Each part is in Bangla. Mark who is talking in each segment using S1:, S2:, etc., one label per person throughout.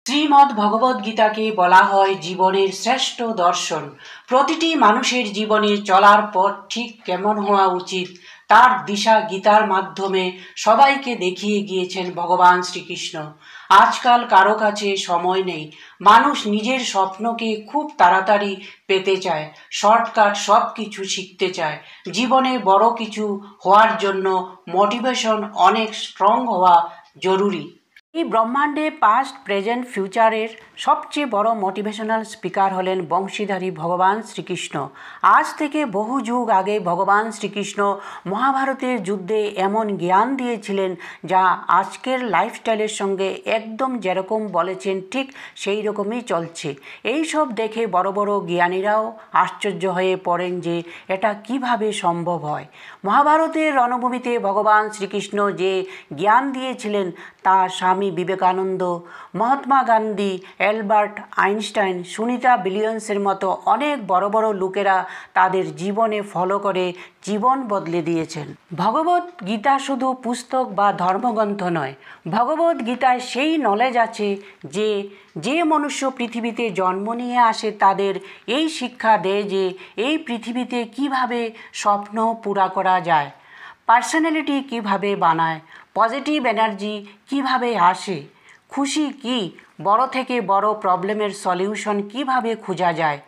S1: শ্রীমদ্ ভগবদ্গীতাকে বলা হয় জীবনের শ্রেষ্ঠ দর্শন। প্রতিটি মানুষের জীবনে চলার পথ ঠিক কেমন হওয়া উচিত তার দিশা গীতার মাধ্যমে সবাইকে দেখিয়ে গিয়েছেন ভগবান শ্রীকৃষ্ণ। আজকাল কারো কাছে সময় নেই, মানুষ নিজের স্বপ্নকে খুব তাড়াতাড়ি পেতে চায়, শর্টকাট সব কিছু শিখতে চায়। জীবনে বড় কিছু হওয়ার জন্য মোটিভেশন অনেক স্ট্রং হওয়া জরুরি। এই ব্রহ্মাণ্ডে পাস্ট প্রেজেন্ট ফিউচারের সবচেয়ে বড় মোটিভেশনাল স্পিকার হলেন বংশীধারী ভগবান শ্রীকৃষ্ণ। আজ থেকে বহু যুগ আগে ভগবান শ্রীকৃষ্ণ মহাভারতের যুদ্ধে এমন জ্ঞান দিয়েছিলেন যা আজকের লাইফস্টাইলের সঙ্গে একদম যেরকম বলেছেন ঠিক সেই রকমই চলছে। এই সব দেখে বড় বড় জ্ঞানীরাও আশ্চর্য হয়ে পড়েন যে এটা কিভাবে সম্ভব হয়। মহাভারতের রণভূমিতে ভগবান শ্রীকৃষ্ণ যে জ্ঞান দিয়েছিলেন তা স্বামী বিবেকানন্দ, মহাত্মা গান্ধী, অ্যালবার্ট আইনস্টাইন, সুনিতা উইলিয়ামসের মতো অনেক বড় বড় লোকেরা তাদের জীবনে ফলো করে জীবন বদলে দিয়েছেন। ভগবত গীতা শুধু পুস্তক বা ধর্মগ্রন্থ নয়, ভগবত গীতায় সেই নলেজ আছে যে মনুষ্য পৃথিবীতে জন্ম নিয়ে আসে তাদের এই শিক্ষা দেয় যে এই পৃথিবীতে কিভাবে স্বপ্ন পুরা করা যায়, পার্সোনালিটি কিভাবে বানায়, পজিটিভ এনার্জি কিভাবে আসে, খুশি কি, বড় থেকে বড় প্রবলেমের সলিউশন কিভাবে খোঁজা যায়।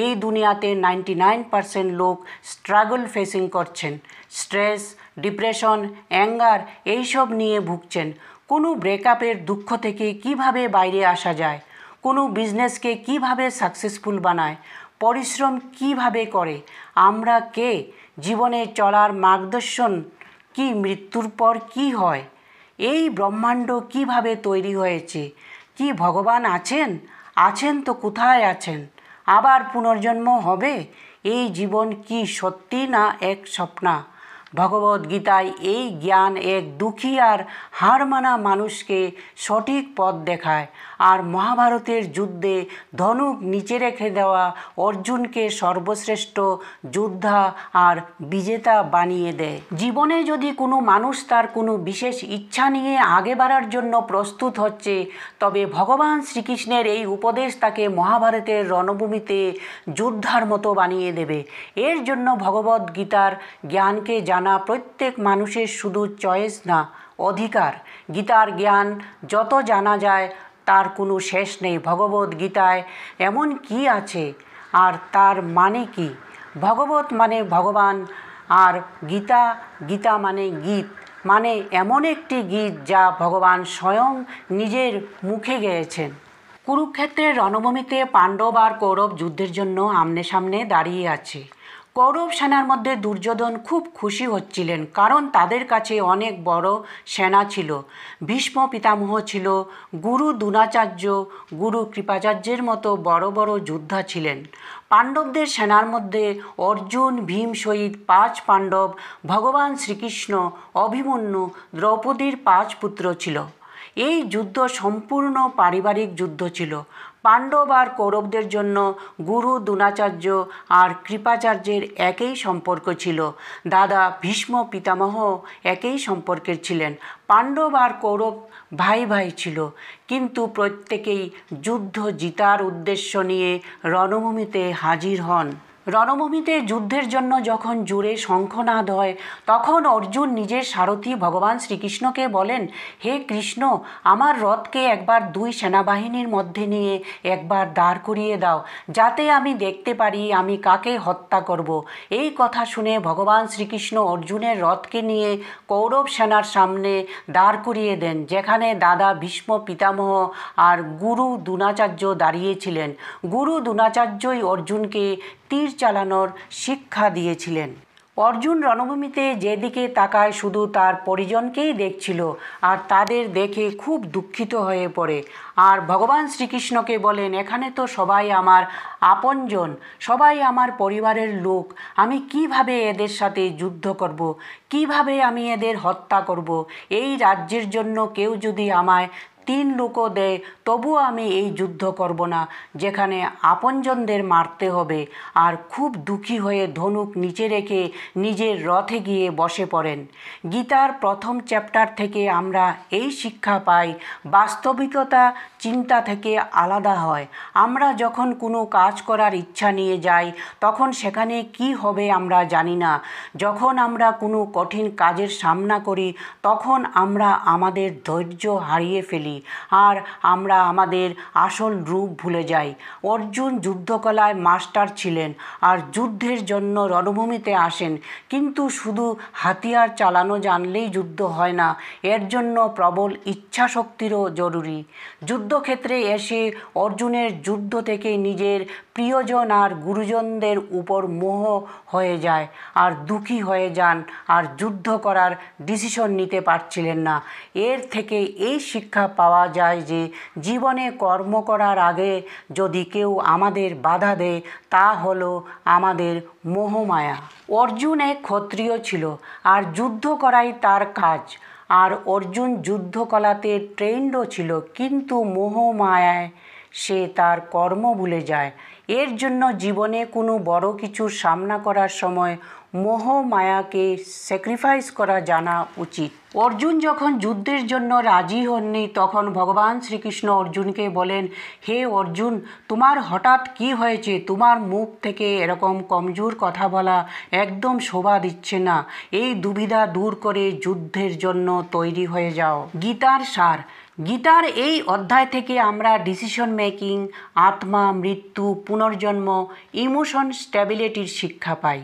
S1: এই দুনিয়াতে 99% লোক স্ট্রাগল ফেসিং করছেন, স্ট্রেস, ডিপ্রেশন, অ্যাঙ্গার এইসব নিয়ে ভুগছেন। কোনো ব্রেকআপের দুঃখ থেকে কিভাবে বাইরে আসা যায়, কোনো বিজনেসকে কিভাবে সাকসেসফুল বানায়, পরিশ্রম কিভাবে করে, আমরা কে, জীবনে চলার মার্গদর্শন কি, মৃত্যুর পর কি হয়, এই ব্রহ্মাণ্ড কিভাবে তৈরি হয়েছে, কি ভগবান আছেন তো কোথায় আছেন, আবার পুনর্জন্ম হবে, এই জীবন কি সত্যি না এক স্বপ্ন। ভগবদ্গীতায় এই জ্ঞান এক দুঃখী আর হার মানা মানুষকে সঠিক পথ দেখায়, আর মহাভারতের যুদ্ধে ধনুক নিচে রেখে দেওয়া অর্জুনকে সর্বশ্রেষ্ঠ যোদ্ধা আর বিজেতা বানিয়ে দেয়। জীবনে যদি কোনো মানুষ তার কোনো বিশেষ ইচ্ছা নিয়ে আগে বাড়ার জন্য প্রস্তুত হচ্ছে, তবে ভগবান শ্রীকৃষ্ণের এই উপদেশ তাকে মহাভারতের রণভূমিতে যোদ্ধার মতো বানিয়ে দেবে। এর জন্য ভগবদ্গীতার জ্ঞানকে জানা প্রত্যেক মানুষের শুধু চয়েস না, অধিকার। গীতার জ্ঞান যত জানা যায় তার কোনো শেষ নেই। ভগবদ্গীতায় এমন কি আছে আর তার মানে কি? ভগবত মানে ভগবান, আর গীতা মানে গীত, মানে এমন একটি গীত যা ভগবান স্বয়ং নিজের মুখে গেয়েছেন। কুরুক্ষেত্রের রণভূমিতে পাণ্ডব আর কৌরব যুদ্ধের জন্য আমনে সামনে দাঁড়িয়ে আছে। কৌরব সেনার মধ্যে দুর্যোধন খুব খুশি হচ্ছিলেন, কারণ তাদের কাছে অনেক বড় সেনা ছিল। ভীষ্ম পিতামহ ছিল, গুরু দ্রোণাচার্য, গুরু কৃপাচার্যের মতো বড় বড় যোদ্ধা ছিলেন। পাণ্ডবদের সেনার মধ্যে অর্জুন, ভীম সহিত 5 পাণ্ডব, ভগবান শ্রীকৃষ্ণ, অভিমন্যু, দ্রৌপদীর 5 পুত্র ছিল। এই যুদ্ধ সম্পূর্ণ পারিবারিক যুদ্ধ ছিল। পাণ্ডব আর কৌরবদের জন্য গুরু দ্রোণাচার্য আর কৃপাচার্যের একই সম্পর্ক ছিল। দাদা ভীষ্ম পিতামহ একই সম্পর্কের ছিলেন। পাণ্ডব আর কৌরব ভাই ভাই ছিল, কিন্তু প্রত্যেকেই যুদ্ধ জিতার উদ্দেশ্য নিয়ে রণভূমিতে হাজির হন। রণভূমিতে যুদ্ধের জন্য যখন জোরে শঙ্খনাদ হয়, তখন অর্জুন নিজের সারথি ভগবান শ্রীকৃষ্ণকে বলেন, হে কৃষ্ণ, আমার রথকে একবার 2 সেনাবাহিনীর মধ্যে নিয়ে একবার দাঁড় করিয়ে দাও, যাতে আমি দেখতে পারি আমি কাকে হত্যা করব। এই কথা শুনে ভগবান শ্রীকৃষ্ণ অর্জুনের রথকে নিয়ে কৌরব সেনার সামনে দাঁড় করিয়ে দেন, যেখানে দাদা ভীষ্ম পিতামহ আর গুরু দ্রোণাচার্য দাঁড়িয়েছিলেন। গুরু দ্রোণাচার্যই অর্জুনকে তীর চালানোর শিক্ষা দিয়েছিলেন। অর্জুন রণভূমিতে যেদিকে তাকায় শুধু তার পরিজনকেই দেখছিল, আর তাদের দেখে খুব দুঃখিত হয়ে পড়ে। আর ভগবান শ্রীকৃষ্ণকে বলেন, এখানে তো সবাই আমার আপনজন, সবাই আমার পরিবারের লোক, আমি কিভাবে এদের সাথে যুদ্ধ করব, কিভাবে আমি এদের হত্যা করব। এই রাজ্যের জন্য কেউ যদি আমায় 3 লুকও দেয়, তবুও আমি এই যুদ্ধ করব না যেখানে আপনজনদের মারতে হবে। আর খুব দুঃখী হয়ে ধনুক নিচে রেখে নিজের রথে গিয়ে বসে পড়েন। গীতার প্রথম চ্যাপ্টার থেকে আমরা এই শিক্ষা পাই, বাস্তবিকতা চিন্তা থেকে আলাদা হয়। আমরা যখন কোনো কাজ করার ইচ্ছা নিয়ে যাই তখন সেখানে কি হবে আমরা জানি না। যখন আমরা কোনো কঠিন কাজের সামনা করি তখন আমরা আমাদের ধৈর্য হারিয়ে ফেলি আর আমরা আমাদের আসল রূপ ভুলে যাই। অর্জুন যুদ্ধকলায় মাস্টার ছিলেন আর যুদ্ধের জন্য রণভূমিতে আসেন, কিন্তু শুধু হাতিয়ার চালানো জানলেই যুদ্ধ হয় না, এর জন্য প্রবল ইচ্ছাশক্তিরও জরুরি। যুদ্ধক্ষেত্রে এসে অর্জুনের যুদ্ধ থেকে নিজের প্রিয়জন আর গুরুজনদের উপর মোহ হয়ে যায় আর দুঃখী হয়ে যান আর যুদ্ধ করার ডিসিশন নিতে পারছিলেন না। এর থেকে এই শিক্ষা পাওয়া যায় যে জীবনে কর্ম করার আগে যদি কেউ আমাদের বাধা দেয় তা হলো আমাদের মোহমায়া। অর্জুন এক ক্ষত্রিয় ছিল আর যুদ্ধ করাই তার কাজ। আর অর্জুন যুদ্ধকলাতে ট্রেন্ডও ছিল, কিন্তু মোহমায়ায় সে তার কর্ম ভুলে যায়। এর জন্য জীবনে কোনো বড় কিছুর সামনা করার সময় মোহ মায়াকে স্যাক্রিফাইস করা জানা উচিত। অর্জুন যখন যুদ্ধের জন্য রাজি হননি তখন ভগবান শ্রীকৃষ্ণ অর্জুনকে বলেন, হে অর্জুন, তোমার হঠাৎ কি হয়েছে? তোমার মুখ থেকে এরকম কমজোর কথা বলা একদম শোভা দিচ্ছে না। এই দুবিধা দূর করে যুদ্ধের জন্য তৈরি হয়ে যাও। গীতার সার। গীতার এই অধ্যায় থেকে আমরা ডিসিশন মেকিং, আত্মা, মৃত্যু, পুনর্জন্ম, ইমোশন স্ট্যাবিলিটির শিক্ষা পাই।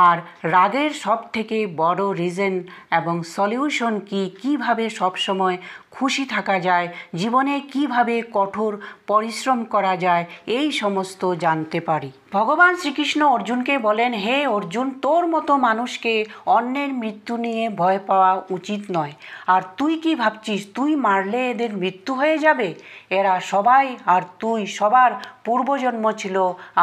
S1: আর রাগের সব থেকে বড় রিজন এবং সলিউশন কীভাবে সবসময় খুশি থাকা যায়, জীবনে কিভাবে কঠোর পরিশ্রম করা যায়, এই সমস্ত জানতে পারি। ভগবান শ্রীকৃষ্ণ অর্জুনকে বলেন, হে অর্জুন, তোর মতো মানুষকে অন্যের মৃত্যু নিয়ে ভয় পাওয়া উচিত নয়। আর তুই কি ভাবছিস তুই মারলে এদের মৃত্যু হয়ে যাবে? এরা সবাই আর তুই সবার পূর্বজন্ম ছিল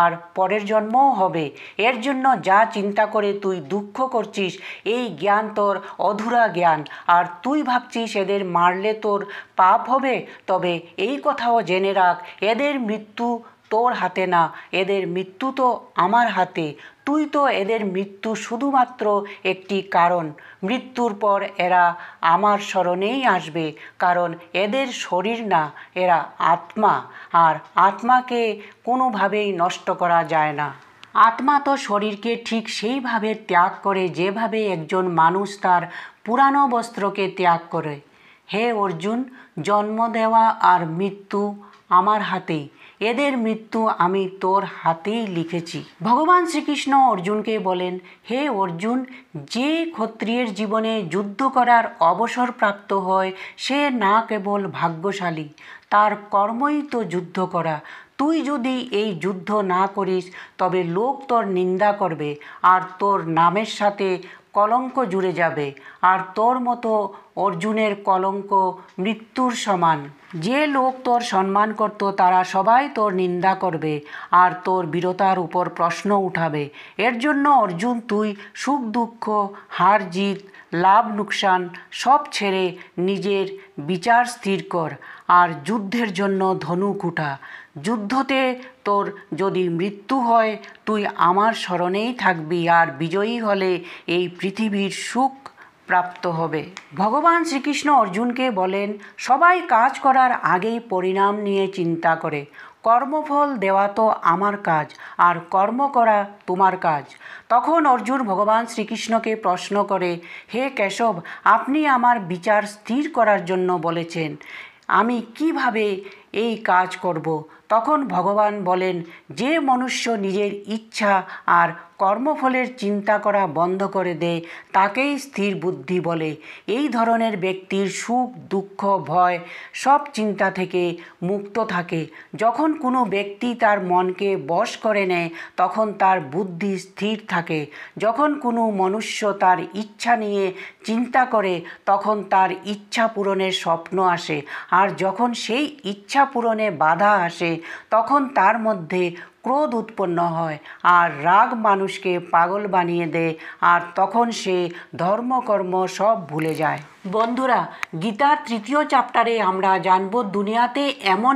S1: আর পরের জন্মও হবে। এর জন্য যা চিন্তা করে তুই দুঃখ করছিস এই জ্ঞান তোর অধুরা জ্ঞান। আর তুই ভাবছিস এদের মারলে তোর পাপ হবে, তবে এই কথাও জেনে রাখ, এদের মৃত্যু তোর হাতে না, এদের মৃত্যু তো আমার হাতে। তুই তো এদের মৃত্যু শুধুমাত্র একটি কারণ। মৃত্যুর পর এরা আমার শরণেই আসবে, কারণ এদের শরীর না, এরা আত্মা। আর আত্মাকে কোনোভাবেই নষ্ট করা যায় না। আত্মা তো শরীরকে ঠিক সেইভাবে ত্যাগ করে যেভাবে একজন মানুষ তার পুরানো বস্ত্রকে ত্যাগ করে। হে অর্জুন, জন্ম দেওয়া আর মৃত্যু আমার হাতেই। এদের মৃত্যু আমি তোর হাতেই লিখেছি। ভগবান শ্রীকৃষ্ণ অর্জুনকে বলেন, হে অর্জুন, যে ক্ষত্রিয়ের জীবনে যুদ্ধ করার অবসর প্রাপ্ত হয় সে না কেবল ভাগ্যশালী, তার কর্মই তো যুদ্ধ করা। তুই যদি এই যুদ্ধ না করিস তবে লোক তোর নিন্দা করবে আর তোর নামের সাথে কলঙ্ক জুড়ে যাবে। আর তোর মতো অর্জুনের কলঙ্ক মৃত্যুর সমান। যে লোক তোর সম্মান করত তারা সবাই তোর নিন্দা করবে আর তোর বীরতার উপর প্রশ্ন উঠাবে। এর জন্য অর্জুন, তুই সুখ দুঃখ, হার জিত, লাভ লোকসান সব ছেড়ে নিজের বিচার স্থির কর আর যুদ্ধের জন্য ধনুক উঠা। যুদ্ধতে তোর যদি মৃত্যু হয় তুই আমার শরণেই থাকবি আর বিজয়ী হলে এই পৃথিবীর সুখ প্রাপ্ত হবে। ভগবান শ্রীকৃষ্ণ অর্জুনকে বলেন, সবাই কাজ করার আগেই পরিণাম নিয়ে চিন্তা করে। কর্মফল দেওয়া তো আমার কাজ আর কর্ম করা তোমার কাজ। তখন অর্জুন ভগবান শ্রীকৃষ্ণকে প্রশ্ন করে, হে কেশব, আপনি আমার বিচার স্থির করার জন্য বলেছেন, আমি কিভাবে এই কাজ করব? তখন ভগবান বলেন, যে মনুষ্য নিজের ইচ্ছা আর কর্মফলের চিন্তা করা বন্ধ করে দেয় তাকেই স্থির বুদ্ধি বলে। এই ধরনের ব্যক্তির সুখ দুঃখ ভয় সব চিন্তা থেকে মুক্ত থাকে। যখন কোনো ব্যক্তি তার মনকে বশ করে নেয় তখন তার বুদ্ধি স্থির থাকে। যখন কোনো মনুষ্য তার ইচ্ছা নিয়ে চিন্তা করে তখন তার ইচ্ছা পূরণের স্বপ্ন আসে। আর যখন সেই ইচ্ছা পূরণে বাধা আসে তখন তার মধ্যে ক্রোধ উৎপন্ন হয়, আর রাগ মানুষকে পাগল বানিয়ে দেয়, আর তখন সে ধর্মকর্ম সব ভুলে যায়। বন্ধুরা, গীতার 3য় চ্যাপ্টারে আমরা জানব দুনিয়াতে এমন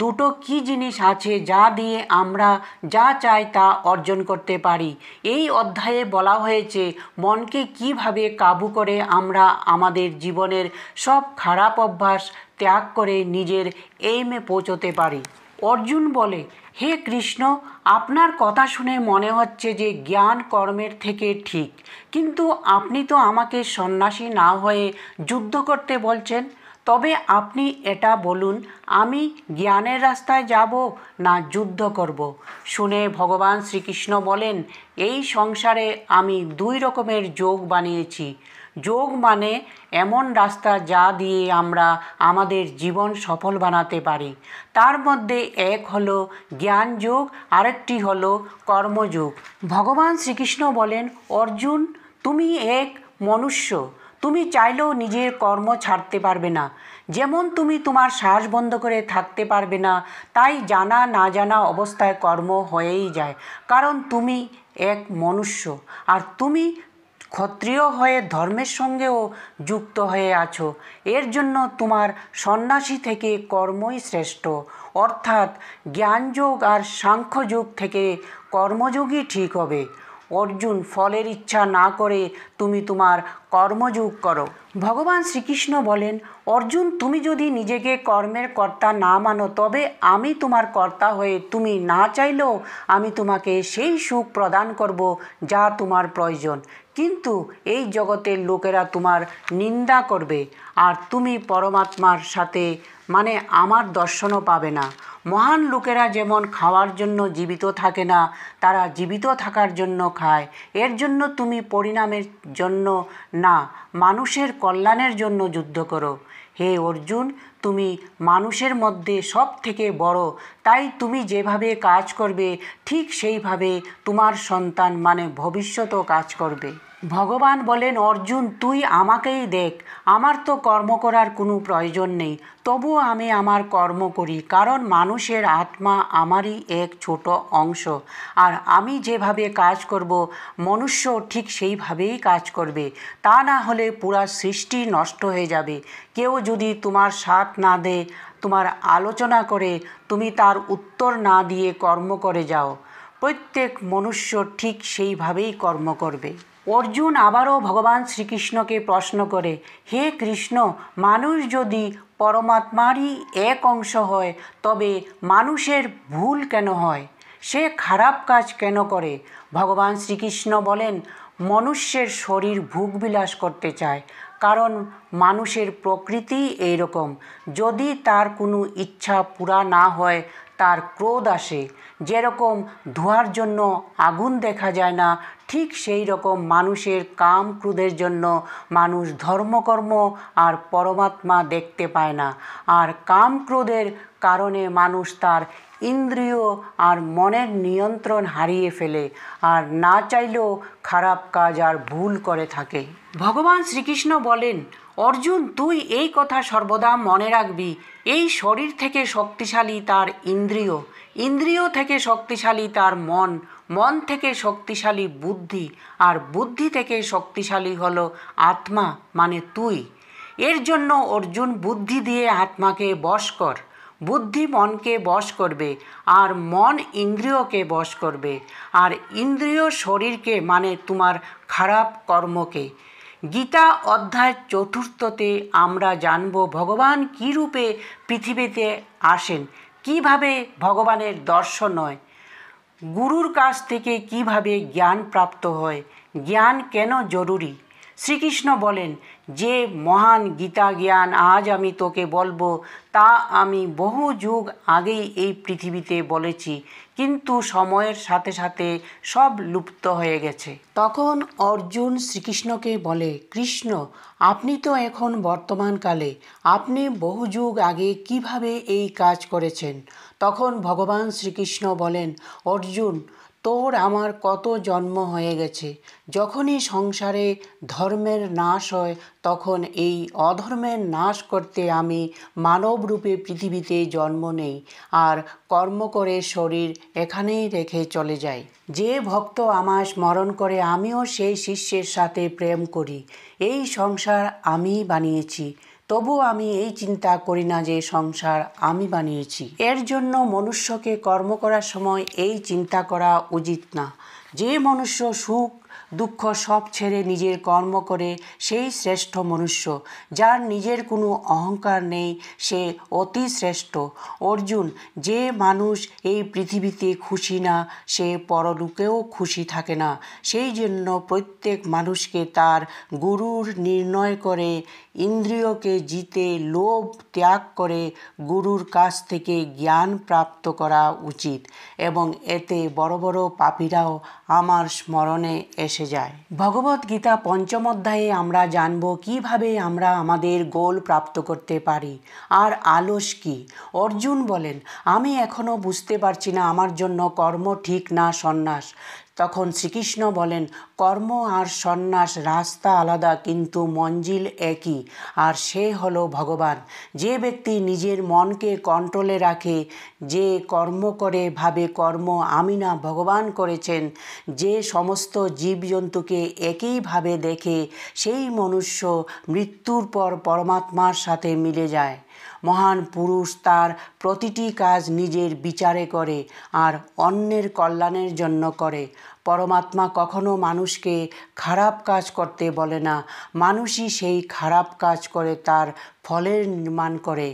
S1: দুটো কি জিনিস আছে যা দিয়ে আমরা যা চাই তা অর্জন করতে পারি। এই অধ্যায়ে বলা হয়েছে মনকে কিভাবে কাবু করে আমরা আমাদের জীবনের সব খারাপ অভ্যাস ত্যাগ করে নিজের এইমে পৌঁছতে পারি। অর্জুন বলে, হে কৃষ্ণ, আপনার কথা শুনে মনে হচ্ছে যে জ্ঞান কর্মের থেকে ঠিক, কিন্তু আপনি তো আমাকে সন্ন্যাসী না হয়ে যুদ্ধ করতে বলছেন। তবে আপনি এটা বলুন, আমি জ্ঞানের রাস্তায় যাব না যুদ্ধ করব? শুনে ভগবান শ্রীকৃষ্ণ বলেন, এই সংসারে আমি 2 রকমের যোগ বানিয়েছি। যোগ মানে এমন রাস্তা যা দিয়ে আমরা আমাদের জীবন সফল বানাতে পারি। তার মধ্যে এক হলো জ্ঞান যোগ, আরেকটি হলো কর্মযোগ। ভগবান শ্রীকৃষ্ণ বলেন, অর্জুন, তুমি এক মনুষ্য, তুমি চাইলেও নিজের কর্ম ছাড়তে পারবে না। যেমন তুমি তোমার শ্বাস বন্ধ করে থাকতে পারবে না, তাই জানা না জানা অবস্থায় কর্ম হয়েই যায়, কারণ তুমি এক মনুষ্য, আর তুমি ক্ষত্রিয় হয়ে ধর্মের সঙ্গেও যুক্ত হয়ে আছো। এর জন্য তোমার সন্ন্যাসী থেকে কর্মই শ্রেষ্ঠ, অর্থাৎ জ্ঞানযোগ আর সাংখ্যযোগ থেকে কর্মযোগই ঠিক হবে। অর্জুন, ফলের ইচ্ছা না করে তুমি তোমার কর্মযোগ করো। ভগবান শ্রীকৃষ্ণ বলেন, অর্জুন, তুমি যদি নিজেকে কর্মের কর্তা না মানো, তবে আমি তোমার কর্তা হয়ে তুমি না চাইলেও আমি তোমাকে সেই সুখ প্রদান করব যা তোমার প্রয়োজন। কিন্তু এই জগতের লোকেরা তোমার নিন্দা করবে, আর তুমি পরমাত্মার সাথে মানে আমার দর্শনও পাবে না। মহান লোকেরা যেমন খাওয়ার জন্য জীবিত থাকে না, তারা জীবিত থাকার জন্য খায়। এর জন্য তুমি পরিণামের জন্য না, মানুষের কল্যাণের জন্য যুদ্ধ করো। হে অর্জুন, তুমি মানুষের মধ্যে সব থেকে বড়, তাই তুমি যেভাবে কাজ করবে ঠিক সেইভাবে তোমার সন্তান মানে ভবিষ্যতেও কাজ করবে। ভগবান বলেন, অর্জুন, তুই আমাকেই দেখ, আমার তো কর্ম করার কোনো প্রয়োজন নেই, তবুও আমি আমার কর্ম করি, কারণ মানুষের আত্মা আমারই এক ছোট অংশ, আর আমি যেভাবে কাজ করব মনুষ্য ঠিক সেইভাবেই কাজ করবে। তা না হলে পুরা সৃষ্টি নষ্ট হয়ে যাবে। কেউ যদি তোমার সাথ না দেয়, তোমার আলোচনা করে, তুমি তার উত্তর না দিয়ে কর্ম করে যাও, প্রত্যেক মনুষ্য ঠিক সেইভাবেই কর্ম করবে। অর্জুন আবারও ভগবান শ্রীকৃষ্ণকে প্রশ্ন করে, হে কৃষ্ণ, মানুষ যদি পরমাত্মারই এক অংশ হয়, তবে মানুষের ভুল কেন হয়? সে খারাপ কাজ কেন করে? ভগবান শ্রীকৃষ্ণ বলেন, মনুষ্যের শরীর ভোগবিলাস করতে চায়, কারণ মানুষের প্রকৃতি এইরকম। যদি তার কোনো ইচ্ছা পুরা না হয়, তার ক্রোধ আসে। যেরকম ধোঁয়ার জন্য আগুন দেখা যায় না, ঠিক সেই রকম মানুষের কাম ক্রোধের জন্য মানুষ ধর্মকর্ম আর পরমাত্মা দেখতে পায় না। আর কাম ক্রোধের কারণে মানুষ তার ইন্দ্রিয় আর মনের নিয়ন্ত্রণ হারিয়ে ফেলে, আর না চাইলেও খারাপ কাজ আর ভুল করে থাকে। ভগবান শ্রীকৃষ্ণ বলেন, অর্জুন, তুই এই কথা সর্বদা মনে রাখবি, এই শরীর থেকে শক্তিশালী তার ইন্দ্রিয়, ইন্দ্রিয় থেকে শক্তিশালী তার মন, মন থেকে শক্তিশালী বুদ্ধি, আর বুদ্ধি থেকে শক্তিশালী হলো আত্মা মানে তুই। এর জন্য অর্জুন, বুদ্ধি দিয়ে আত্মাকে বশ কর। বুদ্ধি মনকে বশ করবে, আর মন ইন্দ্রিয়কে বশ করবে, আর ইন্দ্রিয় শরীরকে মানে তোমার খারাপ কর্মকে। গীতা অধ্যায় 4তে আমরা জানব ভগবান কী রূপে পৃথিবীতে আসেন, কিভাবে ভগবানের দর্শন হয়, গুরুর কাছ থেকে কিভাবে জ্ঞান প্রাপ্ত হয়, জ্ঞান কেন জরুরি। শ্রীকৃষ্ণ বলেন, যে মহান গীতা জ্ঞান আজ আমি তোকে বলবো, তা আমি বহু যুগ আগেই এই পৃথিবীতে বলেছি, কিন্তু সময়ের সাথে সাথে সব লুপ্ত হয়ে গেছে। তখন অর্জুন শ্রীকৃষ্ণকে বলে, কৃষ্ণ, আপনি তো এখন বর্তমানকালে, আপনি বহু যুগ আগে কিভাবে এই কাজ করেছেন? তখন ভগবান শ্রীকৃষ্ণ বলেন, অর্জুন, তোর আমার কত জন্ম হয়ে গেছে। যখনই সংসারে ধর্মের নাশ হয় তখন এই অধর্মের নাশ করতে আমি মানবরূপে পৃথিবীতে জন্ম নেই আর কর্ম করে শরীর এখানেই রেখে চলে যাই। যে ভক্ত আমায় স্মরণ করে আমিও সেই শিষ্যের সাথে প্রেম করি। এই সংসার আমিই বানিয়েছি, তবু আমি এই চিন্তা করি না যে সংসার আমি বানিয়েছি। এর জন্য মনুষ্যকে কর্ম করার সময় এই চিন্তা করা উচিত না। যে মনুষ্য সুখ দুঃখ সব ছেড়ে নিজের কর্ম করে সেই শ্রেষ্ঠ মনুষ্য। যার নিজের কোনো অহংকার নেই সে অতি শ্রেষ্ঠ। অর্জুন, যে মানুষ এই পৃথিবীতে খুশি না সে পরলোকেও খুশি থাকে না। সেই জন্য প্রত্যেক মানুষকে তার গুরুর নির্ণয় করে ইন্দ্রিয়কে জিতে লোভ ত্যাগ করে গুরুর কাছ থেকে জ্ঞান প্রাপ্ত করা উচিত, এবং এতে বড় বড় পাপীরাও আমার স্মরণে এসে যায়। ভগবদ্গীতা পঞ্চম অধ্যায়ে আমরা জানব কিভাবে আমরা আমাদের গোল প্রাপ্ত করতে পারি। আর আলস কি? অর্জুন বলেন, আমি এখনো বুঝতে পারছি না আমার জন্য কর্ম ঠিক না সন্ন্যাস। তখন শ্রীকৃষ্ণ বলেন, কর্ম আর সন্ন্যাস রাস্তা আলাদা কিন্তু মঞ্জিল একই, আর সে হলো ভগবান। যে ব্যক্তি নিজের মনকে কন্ট্রোলে রাখে, যে কর্ম করে ভাবে কর্ম আমি না ভগবান করেছেন, যে সমস্ত জীবজন্তুকে একইভাবে দেখে, সেই মনুষ্য মৃত্যুর পর পরমাত্মার সাথে মিলে যায়। মহান পুরুষ তার প্রতিটি কাজ নিজের বিচারে করে আর অন্যের কল্যাণের জন্য করে। পরমাত্মা কখনো মানুষকে খারাপ কাজ করতে বলে না, মানুষই সেই খারাপ কাজ করে তার ফলের নির্মাণ করে।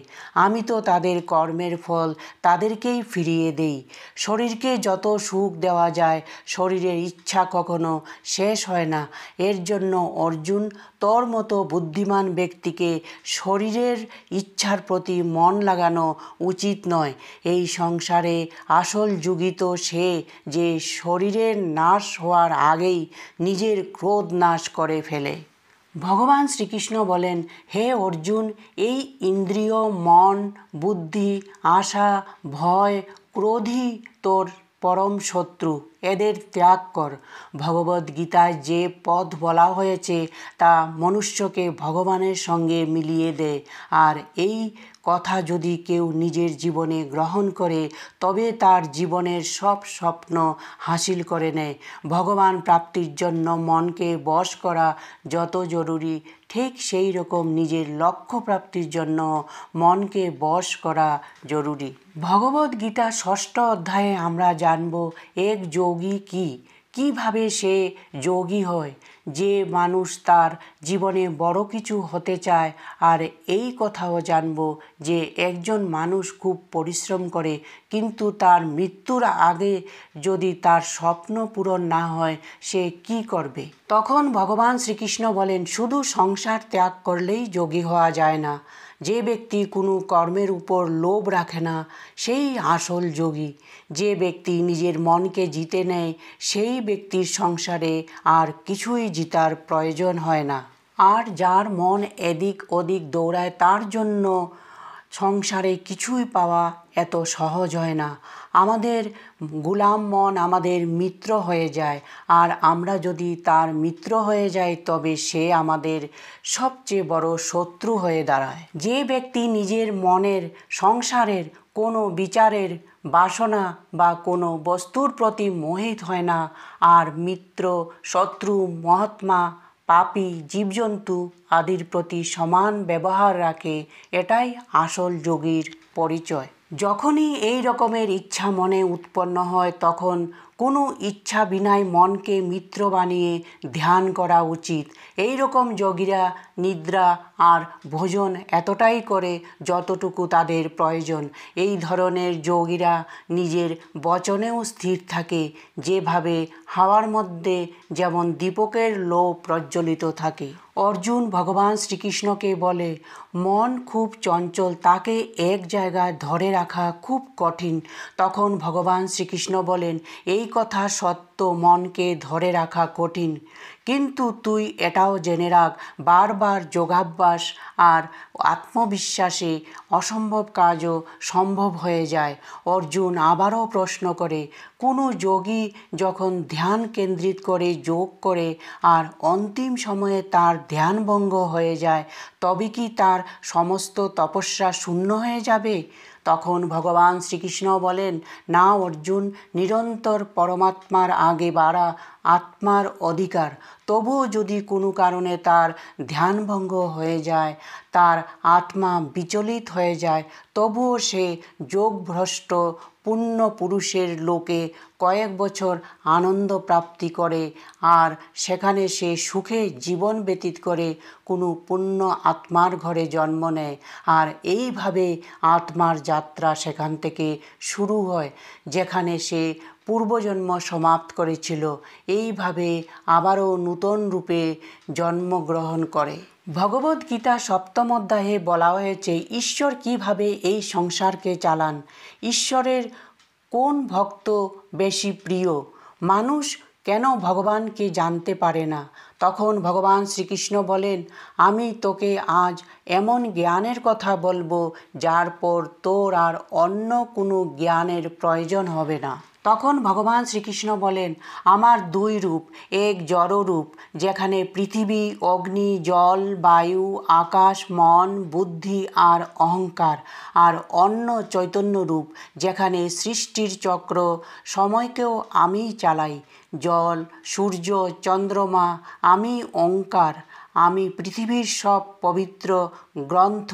S1: আমি তো তাদের কর্মের ফল তাদেরকেই ফিরিয়ে দেই। শরীরকে যত সুখ দেওয়া যায়, শরীরের ইচ্ছা কখনো শেষ হয় না। এর জন্য অর্জুন, তোর মতো বুদ্ধিমান ব্যক্তিকে শরীরের ইচ্ছার প্রতি মন লাগানো উচিত নয়। এই সংসারে আসল যোগী তো সে যে শরীরের নাশ হওয়ার আগেই নিজের ক্রোধ নাশ করে ফেলে। ভগবান শ্রীকৃষ্ণ বলেন, হে অর্জুন, এই ইন্দ্রিয়, মন, বুদ্ধি, আশা, ভয়, ক্রোধই তোর পরম শত্রু। এদের ত্যাগ কর। ভগবদ্গীতায় যে পথ বলা হয়েছে তা মনুষ্যকে ভগবানের সঙ্গে মিলিয়ে দেয়। আর এই কথা যদি কেউ নিজের জীবনে গ্রহণ করে তবে তার জীবনের সব স্বপ্ন হাসিল করে নেয়। ভগবান প্রাপ্তির জন্য মনকে বশ করা যত জরুরি, ঠিক সেই রকম নিজের লক্ষ্য প্রাপ্তির জন্য মনকে বশ করা জরুরি। ভগবদ্গীতা ষষ্ঠ অধ্যায়ে আমরা জানব এক যোগী কী, কিভাবে সে যোগী হয়। যে মানুষ তার জীবনে বড় কিছু হতে চায়, আর এই কথাও জানব যে একজন মানুষ খুব পরিশ্রম করে কিন্তু তার মৃত্যুর আগে যদি তার স্বপ্ন পূরণ না হয় সে কি করবে। তখন ভগবান শ্রীকৃষ্ণ বলেন, শুধু সংসার ত্যাগ করলেই যোগী হওয়া যায় না। যে ব্যক্তি কোনো কর্মের উপর লোভ রাখে না সেই আসল যোগী। যে ব্যক্তি নিজের মনকে জিতে নেয় সেই ব্যক্তির সংসারে আর কিছুই জিতার প্রয়োজন হয় না। আর যার মন এদিক ওদিক দৌড়ায় তার জন্য সংসারে কিছুই পাওয়া এত সহজ হয় না। আমাদের গোলাম মন আমাদের মিত্র হয়ে যায়, আর আমরা যদি তার মিত্র হয়ে যাই তবে সে আমাদের সবচেয়ে বড় শত্রু হয়ে দাঁড়ায়। যে ব্যক্তি নিজের মনের সংসারের কোনো বিচারের বাসনা বা কোনো বস্তুর প্রতি মোহিত হয় না, আর মিত্র, শত্রু, মহাত্মা, পাপী, জীবজন্তু আদির প্রতি সমান ব্যবহার রাখে, এটাই আসল যোগীর পরিচয়। যখনই এই রকমের ইচ্ছা মনে উৎপন্ন হয় তখন কোনো ইচ্ছা বিনাই মনকে মিত্র বানিয়ে ধ্যান করা উচিত। এই রকম যোগীরা নিদ্রা আর ভোজন এতটাই করে যতটুকু তাদের প্রয়োজন। এই ধরনের যোগীরা নিজের বচনেও স্থির থাকে, যেভাবে হাওয়ার মধ্যে যেমন দীপকের লো প্রজ্বলিত থাকে। অর্জুন ভগবান শ্রীকৃষ্ণকে বলে, মন খুব চঞ্চল, তাকে এক জায়গায় ধরে রাখা খুব কঠিন। তখন ভগবান শ্রীকৃষ্ণ বলেন, এই কথা সত্য, মনকে ধরে রাখা কঠিন, কিন্তু তুই এটাও জেনে রাখ, বারবার যোগাভ্যাস আর আত্মবিশ্বাসে অসম্ভব কাজও সম্ভব হয়ে যায়। অর্জুন আবারও প্রশ্ন করে, কোনো যোগী যখন ধ্যান কেন্দ্রিত করে যোগ করে আর অন্তিম সময়ে তার ধ্যানভঙ্গ হয়ে যায়, তবে কি তার সমস্ত তপস্যা শূন্য হয়ে যাবে? তখন ভগবান শ্রীকৃষ্ণ বলেন, না অর্জুন, নিরন্তর পরমাত্মার আগে বাড়া আত্মার অধিকার। তবুও যদি কোনো কারণে তার ধ্যানভঙ্গ হয়ে যায়, তার আত্মা বিচলিত হয়ে যায়, তবুও সে যোগভ্রষ্ট পুণ্য পুরুষের লোকে কয়েক বছর আনন্দ প্রাপ্তি করে আর সেখানে সে সুখে জীবন ব্যতীত করে কোনো পুণ্য আত্মার ঘরে জন্ম নেয়। আর এইভাবে আত্মার যাত্রা সেখান থেকে শুরু হয় যেখানে সে পূর্বজন্ম সমাপ্ত করেছিল। এইভাবে আবারও নূতন রূপে জন্মগ্রহণ করে। ভগবদ্গীতা সপ্তম অধ্যায়ে বলা হয়েছে, ঈশ্বর কিভাবে এই সংসারকে চালান, ঈশ্বরের কোন ভক্ত বেশি প্রিয়, মানুষ কেন ভগবানকে জানতে পারে না। তখন ভগবান শ্রীকৃষ্ণ বলেন, আমি তোকে আজ এমন জ্ঞানের কথা বলবো যার পর তোর আর অন্য কোনো জ্ঞানের প্রয়োজন হবে না। তখন ভগবান শ্রীকৃষ্ণ বলেন, আমার দুই রূপ, এক জড় রূপ যেখানে পৃথিবী, অগ্নি, জল, বায়ু, আকাশ, মন, বুদ্ধি আর অহংকার, আর অন্য চৈতন্য রূপ যেখানে সৃষ্টির চক্র, সময়কেও আমিই চালাই। জল, সূর্য, চন্দ্রমা, আমি ওঙ্কার, আমি পৃথিবীর সব পবিত্র গ্রন্থ,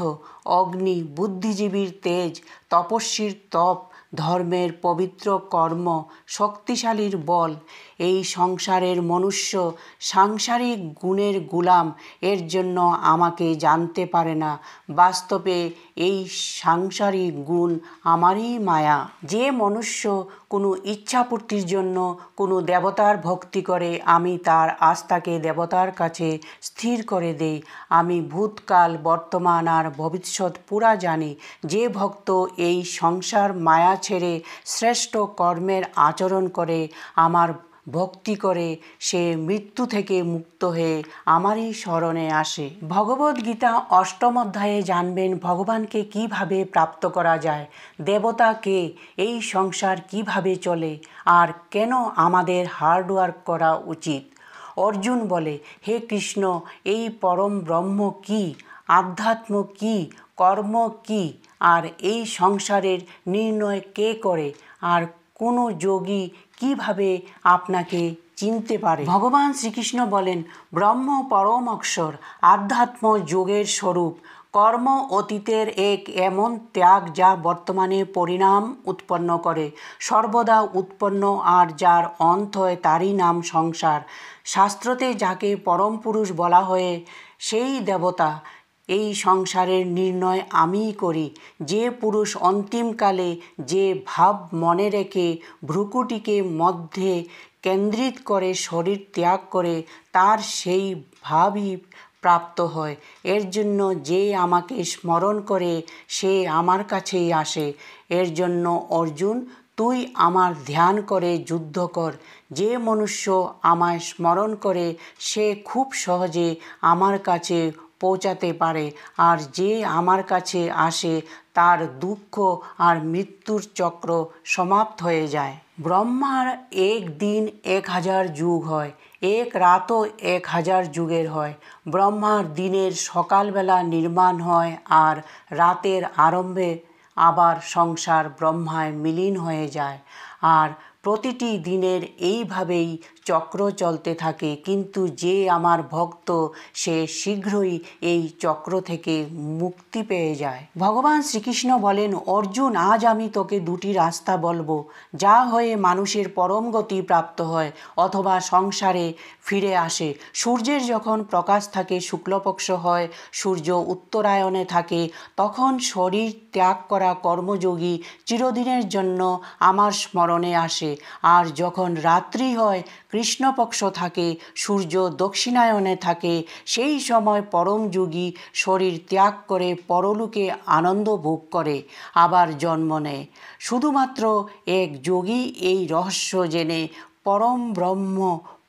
S1: অগ্নি বুদ্ধিজীবীর তেজ, তপস্বীর তপ, ধর্মের পবিত্র কর্ম, শক্তিশালীর বল। এই সংসারের মনুষ্য সাংসারিক গুণের গুলাম, এর জন্য আমাকে জানতে পারে না। বাস্তবে এই সাংসারিক গুণ আমারই মায়া। যে মনুষ্য কোনো ইচ্ছাপূর্তির জন্য কোনো দেবতার ভক্তি করে, আমি তার আস্থাকে দেবতার কাছে স্থির করে দেই। আমি ভূতকাল, বর্তমান আর ভবিষ্যৎ পুরা জানি। যে ভক্ত এই সংসার মায়া ছেড়ে শ্রেষ্ঠ কর্মের আচরণ করে, আমার ভক্তি করে, সে মৃত্যু থেকে মুক্ত হয়ে আমারই শরণে আসে। ভগবদ্গীতা অষ্টম অধ্যায়ে জানবেন ভগবানকে কিভাবে প্রাপ্ত করা যায়, দেবতা কে, এই সংসার কিভাবে চলে, আর কেন আমাদের হার্ডওয়ার্ক করা উচিত। অর্জুন বলে, হে কৃষ্ণ, এই পরম ব্রহ্ম কি, আধ্যাত্ম কি, কর্ম কি, আর এই সংসারের নির্ণয় কে করে, আর কোনো যোগী কিভাবে আপনাকে চিনতে পারে। ভগবান শ্রীকৃষ্ণ বলেন, ব্রহ্ম পরম অক্ষর, আধ্যাত্ম যোগের স্বরূপ, কর্ম অতীতের এক এমন ত্যাগ যা বর্তমানে পরিণাম উৎপন্ন করে, সর্বদা উৎপন্ন, আর যার অন্ত হয় তারই নাম সংসার। শাস্ত্রতে যাকে পরম পুরুষ বলা হয় সেই দেবতা। এই সংসারের নির্ণয় আমিই করি। যে পুরুষ অন্তিমকালে যে ভাব মনে রেখে ভ্রুকুটিকে মধ্যে কেন্দ্রিত করে শরীর ত্যাগ করে, তার সেই ভাবই প্রাপ্ত হয়। এর জন্য যে আমাকে স্মরণ করে সে আমার কাছেই আসে। এর জন্য অর্জুন, তুই আমার ধ্যান করে যুদ্ধ কর। যে মনুষ্য আমায় স্মরণ করে সে খুব সহজে আমার কাছে পৌঁছাতে পারে, আর যে আমার কাছে আসে তার দুঃখ আর মৃত্যুর চক্র সমাপ্ত হয়ে যায়। ব্রহ্মার এক দিন 1000 যুগ হয়, এক রাতও 1000 যুগের হয়। ব্রহ্মার দিনের সকালবেলা নির্মাণ হয় আর রাতের আরম্ভে আবার সংসার ব্রহ্মায় মিলীন হয়ে যায়। আর প্রতিটি দিনের এইভাবেই চক্র চলতে থাকে। কিন্তু যে আমার ভক্ত সে শীঘ্রই এই চক্র থেকে মুক্তি পেয়ে যায়। ভগবান শ্রীকৃষ্ণ বলেন, অর্জুন, আজ আমি তোকে দুটি রাস্তা বলবো, যা হয়ে মানুষের পরম গতি প্রাপ্ত হয় অথবা সংসারে ফিরে আসে। সূর্যের যখন প্রকাশ থাকে শুক্লপক্ষ হয়, সূর্য উত্তরায়ণে থাকে, তখন শরীর ত্যাগ করা কর্মযোগী চিরদিনের জন্য আমার স্মরণ স্মরণে আসে। আর যখন রাত্রি হয়, কৃষ্ণপক্ষ থাকে, সূর্য দক্ষিণায়নে থাকে, সেই সময় পরম যোগী শরীর ত্যাগ করে পরলোকে আনন্দ ভোগ করে আবার জন্ম নেয়। শুধুমাত্র এক যোগী এই রহস্য জেনে পরম ব্রহ্ম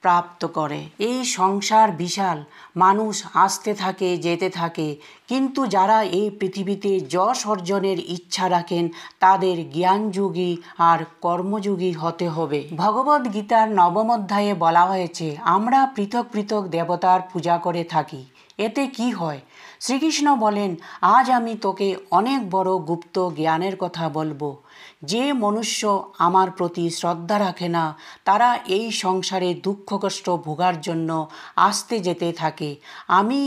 S1: প্রাপ্ত করে। এই সংসার বিশাল, মানুষ আসতে থাকে যেতে থাকে, কিন্তু যারা এই পৃথিবীতে যশ অর্জনের ইচ্ছা রাখেন তাদের জ্ঞানযোগী আর কর্মযোগী হতে হবে। ভগবদ গীতার 9ম অধ্যায়ে বলা হয়েছে, আমরা পৃথক পৃথক দেবতার পূজা করে থাকি, এতে কি হয়? শ্রীকৃষ্ণ বলেন, আজ আমি তোকে অনেক বড় গুপ্ত জ্ঞানের কথা বলবো। যে মনুষ্য আমার প্রতি শ্রদ্ধা রাখে না, তারা এই সংসারে দুঃখ কষ্ট ভোগার জন্য আসতে যেতে থাকে। আমি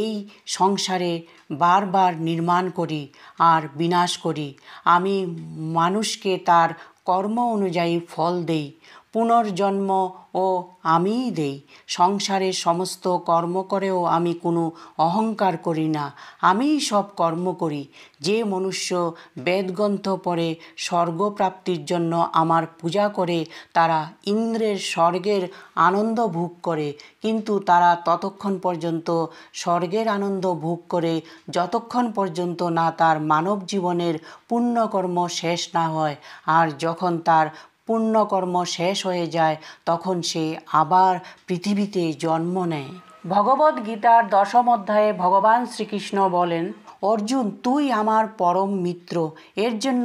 S1: এই সংসারে বারবার নির্মাণ করি আর বিনাশ করি। আমি মানুষকে তার কর্ম অনুযায়ী ফল দেই, পুনর্জন্ম ও আমিই দেই। সংসারের সমস্ত কর্ম করেও আমি কোনো অহংকার করি না, আমিই সব কর্ম করি। যে মনুষ্য বেদগ্রন্থ পড়ে স্বর্গপ্রাপ্তির জন্য আমার পূজা করে, তারা ইন্দ্রের স্বর্গের আনন্দ ভোগ করে, কিন্তু তারা ততক্ষণ পর্যন্ত স্বর্গের আনন্দ ভোগ করে যতক্ষণ পর্যন্ত না তার মানব জীবনের পুণ্যকর্ম শেষ না হয়। আর যখন তার পুণ্যকর্ম শেষ হয়ে যায়, তখন সে আবার পৃথিবীতে জন্ম নেয়। ভগবদ গীতার 10ম অধ্যায়ে ভগবান শ্রীকৃষ্ণ বলেন, অর্জুন, তুই আমার পরম মিত্র, এর জন্য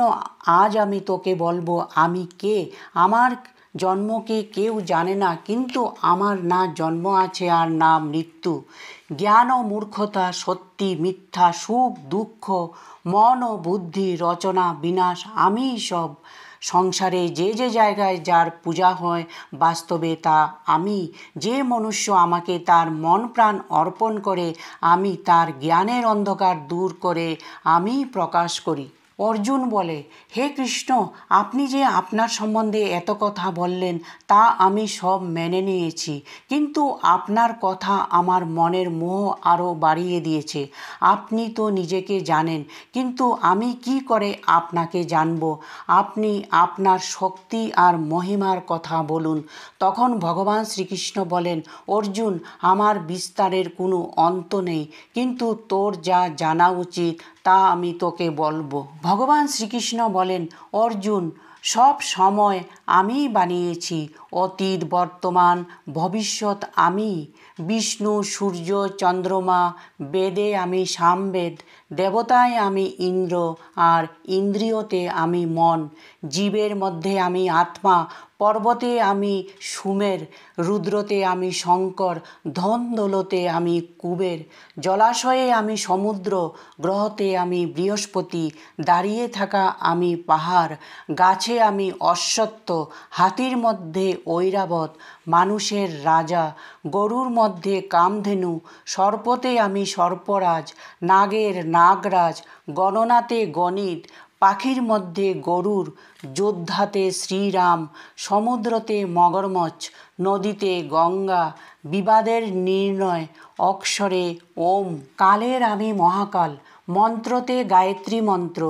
S1: আজ আমি তোকে বলবো আমি কে। আমার জন্মকে কেউ জানে না, কিন্তু আমার না জন্ম আছে আর না মৃত্যু। জ্ঞান ও মূর্খতা, সত্যি মিথ্যা, সুখ দুঃখ, মন ও বুদ্ধি, রচনা বিনাশ, আমিই সব। সংসারে যে যে জায়গায় যার পূজা হয়, বাস্তবে তা আমি। যে মনুষ্য আমাকে তার মন প্রাণ অর্পণ করে, আমি তার জ্ঞানের অন্ধকার দূর করে আমি প্রকাশ করি। অর্জুন বলে, হে কৃষ্ণ, আপনি যে আপনার সম্বন্ধে এত কথা বললেন তা আমি সব মেনে নিয়েছি, কিন্তু আপনার কথা আমার মনের মোহ আরও বাড়িয়ে দিয়েছে। আপনি তো নিজেকে জানেন, কিন্তু আমি কি করে আপনাকে জানব? আপনি আপনার শক্তি আর মহিমার কথা বলুন। তখন ভগবান শ্রীকৃষ্ণ বলেন, অর্জুন, আমার বিস্তারের কোনো অন্ত নেই, কিন্তু তোর যা জানা উচিত তা আমি তোকে বলবো। ভগবান শ্রীকৃষ্ণ বলেন, অর্জুন, সব সময় আমিই বানিয়েছি, অতীত বর্তমান ভবিষ্যৎ আমি। বিষ্ণু, সূর্য, চন্দ্রমা, বেদে আমি সামবেদ, দেবতায় আমি ইন্দ্র, আর ইন্দ্রিয়তে আমি মন, জীবের মধ্যে আমি আত্মা, পর্বতে আমি সুমের, রুদ্রতে আমি শঙ্কর, ধন দৌলতে আমি কুবের, জলাশয়ে আমি সমুদ্র, গ্রহতে আমি বৃহস্পতি, দাঁড়িয়ে থাকা আমি পাহাড়, গাছে আমি অশ্বত্থ, হাতির মধ্যে ঐরাবত, মানুষের রাজা, গরুর মধ্যে কামধেনু, সর্পতে আমি সর্পরাজ, নাগের নাগরাজ, গণনাতে গণিত, পাখির মধ্যে গরুর, যোদ্ধাতে শ্রীরাম, সমুদ্রতে মগরমচ্ছ, নদীতে গঙ্গা, বিবাদের নির্ণয়, অক্ষরে ওম, কালের আমি মহাকাল, মন্ত্রতে গায়ত্রী মন্ত্র,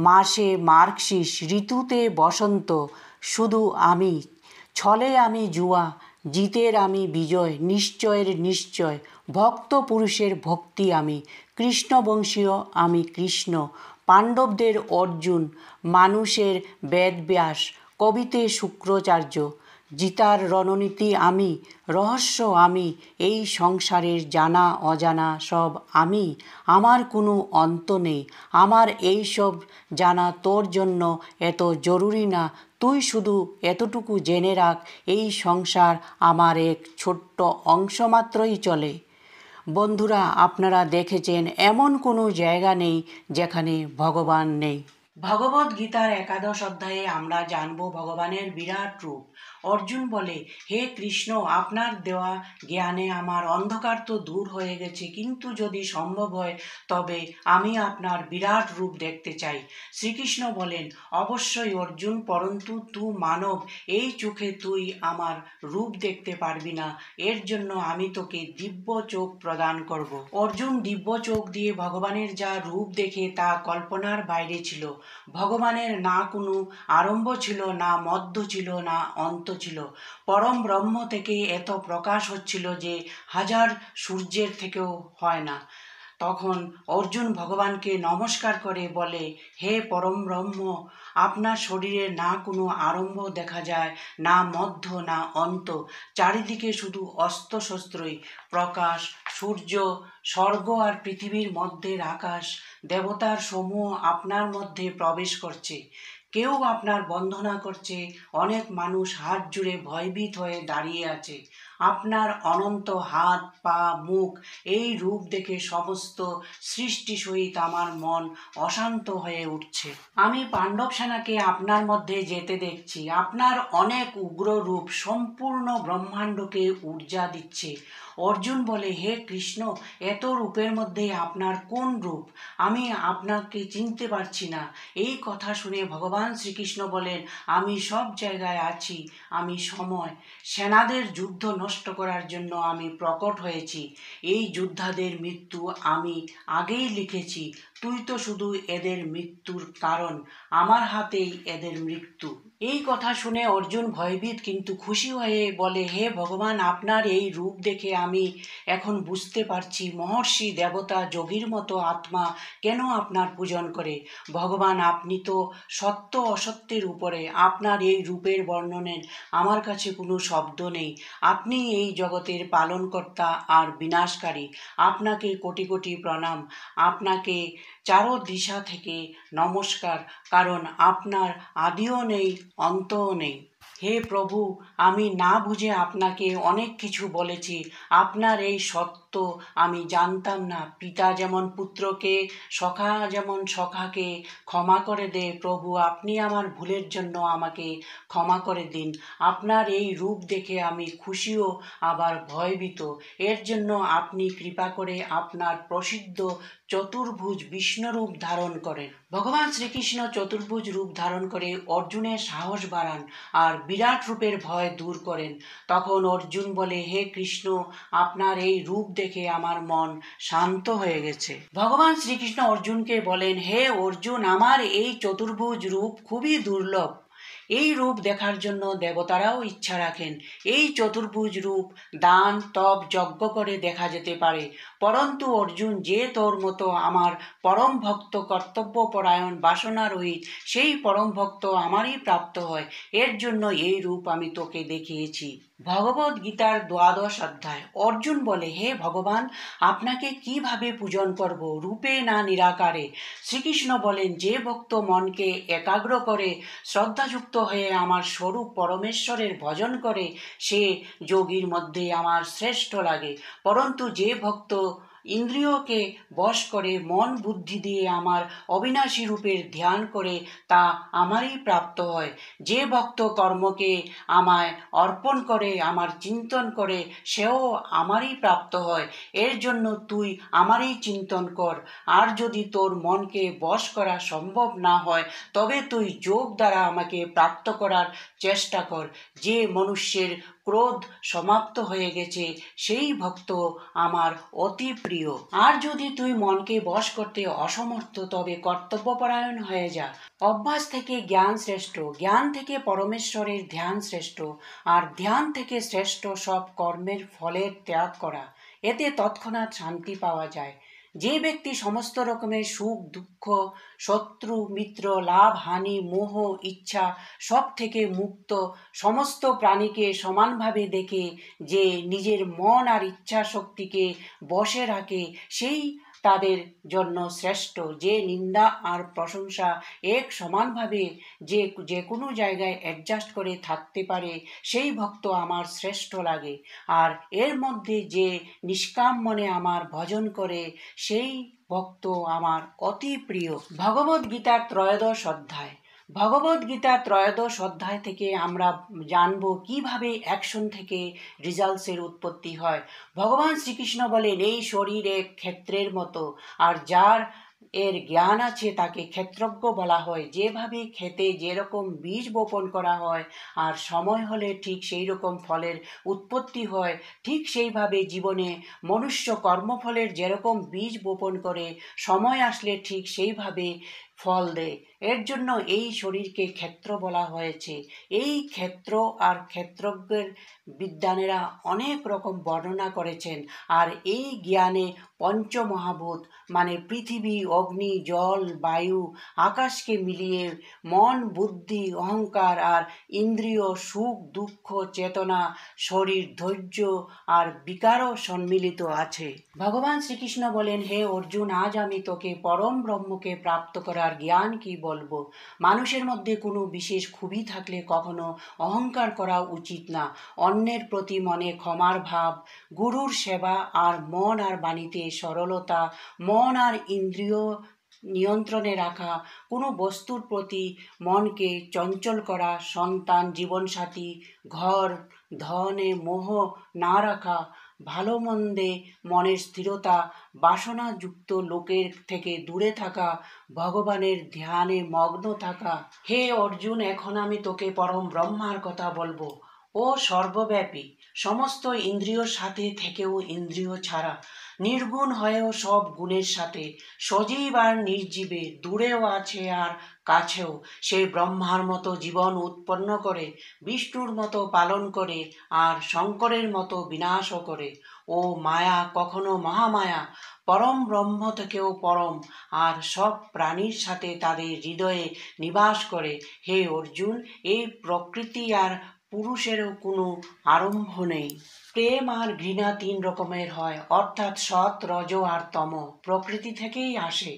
S1: মাসে মার্গশীষ, ঋতুতে বসন্ত, শুধু আমি, ছলে আমি জুয়া, জিতের আমি বিজয়, নিশ্চয়ের নিশ্চয়, ভক্ত পুরুষের ভক্তি আমি, কৃষ্ণবংশীয় আমি কৃষ্ণ, পাণ্ডবদের অর্জুন, মানুষের বেদব্যাস, কবিতে শুক্রাচার্য, গীতার রণনীতি আমি, রহস্য আমি, এই সংসারের জানা অজানা সব আমি, আমার কোনো অন্ত নেই। আমার এই সব জানা তোর জন্য এত জরুরি না, তুই শুধু এতটুকু জেনে রাখ, এই সংসার আমার এক ছোট্ট অংশ মাত্রই চলে। বন্ধুরা, আপনারা দেখেছেন এমন কোনো জায়গা নেই যেখানে ভগবান নেই। ভগবদ গীতার 11 অধ্যায়ে আমরা জানব ভগবানের বিরাট রূপ। অর্জুন বলে, হে কৃষ্ণ, আপনার দেওয়া জ্ঞানে আমার অন্ধকার তো দূর হয়ে গেছে, কিন্তু যদি সম্ভব হয় তবে আমি আপনার বিরাট রূপ দেখতে চাই। শ্রীকৃষ্ণ বলেন, অবশ্যই অর্জুন, পরন্তু তুই মানব, এই চোখে তুই আমার রূপ দেখতে পারবি না, এর জন্য আমি তোকে দিব্য চোখ প্রদান করব। অর্জুন দিব্য চোখ দিয়ে ভগবানের যা রূপ দেখে তা কল্পনার বাইরে ছিল। ভগবানের না কোনো আরম্ভ ছিল, না মধ্য ছিল, না অন্ত ছিল। পরম ব্রহ্ম থেকে এত প্রকাশ হচ্ছিল যে হাজার সূর্যের থেকেও হয় না। তখন অর্জুন ভগবানকে নমস্কার করে বলে, হে পরম ব্রহ্ম, আপনার শরীরে না কোনো আরম্ভ দেখা যায়, না মধ্য, না অন্ত। চারিদিকে শুধু অস্ত্র শস্ত্রই প্রকাশ, সূর্য, স্বর্গ আর পৃথিবীর মধ্যের আকাশ, দেবতার সমূহ আপনার মধ্যে প্রবেশ করছে। কেউ আপনার বন্দনা করছে, অনেক মানুষ হাত জুড়ে ভয়ভীত হয়ে দাঁড়িয়ে আছে। আপনার অনন্ত হাত, পা, মুখ, এই রূপ দেখে সমস্ত সৃষ্টি সহিত আমার মন অশান্ত হয়ে উঠছে। আমি পাণ্ডব সেনাকে আপনার মধ্যে যেতে দেখছি। আপনার অনেক উগ্র রূপ সম্পূর্ণ ব্রহ্মাণ্ডকে ঊর্জা দিচ্ছে। অর্জুন বলে, হে কৃষ্ণ, এত রূপের মধ্যে আপনার কোন রূপ? আমি আপনাকে চিনতে পারছি না। এই কথা শুনে ভগবান শ্রীকৃষ্ণ বলেন, আমি সব জায়গায় আছি, আমি সময়। সেনাদের যুদ্ধ নষ্ট করার জন্য আমি প্রকট হয়েছি। এই যোদ্ধাদের মৃত্যু আমি আগেই লিখেছি। তুই তো শুধু এদের মৃত্যুর কারণ, আমার হাতেই এদের মৃত্যু। এই কথা শুনে অর্জুন ভয়ভীত কিন্তু খুশি হয়ে বলে, হে ভগবান, আপনার এই রূপ দেখে আমি এখন বুঝতে পারছি মহর্ষি, দেবতা, যোগীর মতো আত্মা কেন আপনার পূজন করে। ভগবান, আপনি তো সত্য অসত্যের উপরে। আপনার এই রূপের বর্ণনের আমার কাছে কোনো শব্দ নেই। আপনি এই জগতের পালনকর্তা আর বিনাশকারী। আপনাকে কোটি কোটি প্রণাম। আপনাকে চারো দিশা থেকে নমস্কার, কারণ আপনার আদিও নেই, অন্তও নেই। হে প্রভু, আমি না বুঝে আপনাকে অনেক কিছু বলেছি। আপনার এই সত্য আমি জানতাম না। পিতা যেমন পুত্রকে, সখা যেমন সখাকে ক্ষমা করে দেয়, প্রভু আপনি আমার ভুলের জন্য আমাকে ক্ষমা করে দিন। আপনার এই রূপ দেখে আমি খুশিও আবার ভয়ভীত। এর জন্য আপনি কৃপা করে আপনার প্রসিদ্ধ চতুর্ভুজ বিষ্ণুরূপ ধারণ করেন। ভগবান শ্রীকৃষ্ণ চতুর্ভুজ রূপ ধারণ করে অর্জুনের সাহস বাড়ান আর বিরাট রূপের ভয় দূর করেন। তখন অর্জুন বলে, হে কৃষ্ণ, আপনার এই রূপ দেখে আমার মন শান্ত হয়ে গেছে। ভগবান শ্রীকৃষ্ণ অর্জুনকে বলেন, হে অর্জুন, আমার এই চতুর্ভুজ রূপ খুবই দুর্লভ। এই রূপ দেখার জন্য দেবতারাও ইচ্ছা রাখেন। এই চতুর্ভুজ রূপ দান, তপ, যজ্ঞ করে দেখা যেতে পারে। পরন্তু অর্জুন, যে তোর মতো আমার পরম ভক্ত, কর্তব্যপরায়ণ, বাসনারহিত, সেই পরম ভক্ত আমারই প্রাপ্ত হয়। এর জন্য এই রূপ আমি তোকে দেখিয়েছি। ভগবদ গীতার 12 অধ্যায়। অর্জুন বলে, হে ভগবান, আপনাকে কিভাবে পূজন করব, রূপে না নিরাকারে? শ্রীকৃষ্ণ বলেন, যে ভক্ত মনকে একাগ্র করে শ্রদ্ধাযুক্ত হয়ে আমার স্বরূপ পরমেশ্বরের ভজন করে, সে যোগীর মধ্যে আমার শ্রেষ্ঠ লাগে। পরন্তু যে ভক্ত ইন্দ্রিয়কে বশ করে মন বুদ্ধি দিয়ে আমার অবিনাশী রূপের ধ্যান করে, তা আমারই প্রাপ্ত হয়। যে ভক্ত কর্মকে আমায় অর্পণ করে আমার চিন্তন করে, সেও আমারই প্রাপ্ত হয়। এর জন্য তুই আমারই চিন্তন কর। আর যদি তোর মনকে বশ করা সম্ভব না হয়, তবে তুই যোগ দ্বারা আমাকে প্রাপ্ত করার চেষ্টা কর। যে মনুষ্যের ক্রোধ সমাপ্ত হয়ে গেছে, সেই ভক্ত আমার অতি প্রিয়। আর যদি তুই মনকে বশ করতে অসমর্থ, তবে কর্তব্যপরায়ণ হয়ে যা। অভ্যাস থেকে জ্ঞান শ্রেষ্ঠ, জ্ঞান থেকে পরমেশ্বরের ধ্যান শ্রেষ্ঠ, আর ধ্যান থেকে শ্রেষ্ঠ সব কর্মের ফলের ত্যাগ করা। এতে তৎক্ষণাৎ শান্তি পাওয়া যায়। যে ব্যক্তি সমস্ত রকমের সুখ, দুঃখ, শত্রু, মিত্র, লাভ, হানি, মোহ, ইচ্ছা সব থেকে মুক্ত, সমস্ত প্রাণীকে সমানভাবে দেখে, যে নিজের মন আর ইচ্ছা শক্তিকে বশে রাখে, সেই তাদের জন্য শ্রেষ্ঠ। যে নিন্দা আর প্রশংসা এক সমানভাবে যে কোনো জায়গায় অ্যাডজাস্ট করে থাকতে পারে, সেই ভক্ত আমার শ্রেষ্ঠ লাগে। আর এর মধ্যে যে নিষ্কাম মনে আমার ভজন করে, সেই ভক্ত আমার অতি প্রিয়। ভগবদ গীতার 13 অধ্যায়। ভগবদ্গীতা 13 অধ্যায় থেকে আমরা জানব কিভাবে অ্যাকশন থেকে রেজাল্টসের উৎপত্তি হয়। ভগবান শ্রীকৃষ্ণ বলেন, এই শরীর এক ক্ষেত্রের মতো, আর যার এর জ্ঞান আছে তাকে ক্ষেত্রজ্ঞ বলা হয়। যেভাবে ক্ষেতে যেরকম বীজ বপন করা হয় আর সময় হলে ঠিক সেই রকম ফলের উৎপত্তি হয়, ঠিক সেইভাবে জীবনে মনুষ্য কর্মফলের যেরকম বীজ বপন করে, সময় আসলে ঠিক সেইভাবে ফল দেয়। এর জন্য এই শরীরকে ক্ষেত্র বলা হয়েছে। এই ক্ষেত্র আর ক্ষেত্রজ্ঞের বিদ্বানেরা অনেক রকম বর্ণনা করেছেন। আর এই জ্ঞানে পঞ্চমহাভূত মানে পৃথিবী, অগ্নি, জল, বায়ু, আকাশকে মিলিয়ে মন, বুদ্ধি, অহংকার আর ইন্দ্রিয়, সুখ, দুঃখ, চেতনা, শরীর, ধৈর্য আর বিকারও সম্মিলিত আছে। ভগবান শ্রীকৃষ্ণ বলেন, হে অর্জুন, আজ আমি তোকে পরম ব্রহ্মকে প্রাপ্ত করার জ্ঞান কি বলবো। মানুষের মধ্যে কোনো বিশেষ খুবই থাকলে কখনো অহংকার করা উচিত না। অন্যের প্রতি মনে ক্ষমার ভাব, গুরুর সেবা আর মন আর বাণীতে সরলতা, মন আর ইন্দ্রিয় নিয়ন্ত্রণে রাখা, কোনো বস্তুর প্রতি মনকে চঞ্চল করা, সন্তান, জীবনসাথী, ঘর, ধনে মোহ না রাখা, ভালো মন্দে মনের স্থিরতা, বাসনাযুক্ত লোকের থেকে দূরে থাকা, ভগবানের ধ্যানে মগ্ন থাকা। হে অর্জুন, এখন আমি তোকে পরম ব্রহ্মার কথা বলবো। ও সর্বব্যাপী, সমস্ত ইন্দ্রিয়র সাথে থেকেও ইন্দ্রিয় ছাড়া, নির্গুণ হয়েও সব গুণের সাথে, সজীব আর নির্জীবে, দূরেও আছে আর কাছেও, সে ব্রহ্মার মতো জীবন উৎপন্ন করে, বিষ্ণুর মতো পালন করে আর শঙ্করের মতো বিনাশও করে। ও মায়া কখনো মহামায়া, পরম ব্রহ্ম থেকেও পরম, আর সব প্রাণীর সাথে তাদের হৃদয়ে নিবাস করে। হে অর্জুন, এই প্রকৃতি আর পুরুষেরও কোনো আরম্ভ নেই। প্রেম আর ঘৃণা তিন রকমের হয়, অর্থাৎ সৎ, রজ আর তম, প্রকৃতি থেকেই আসে।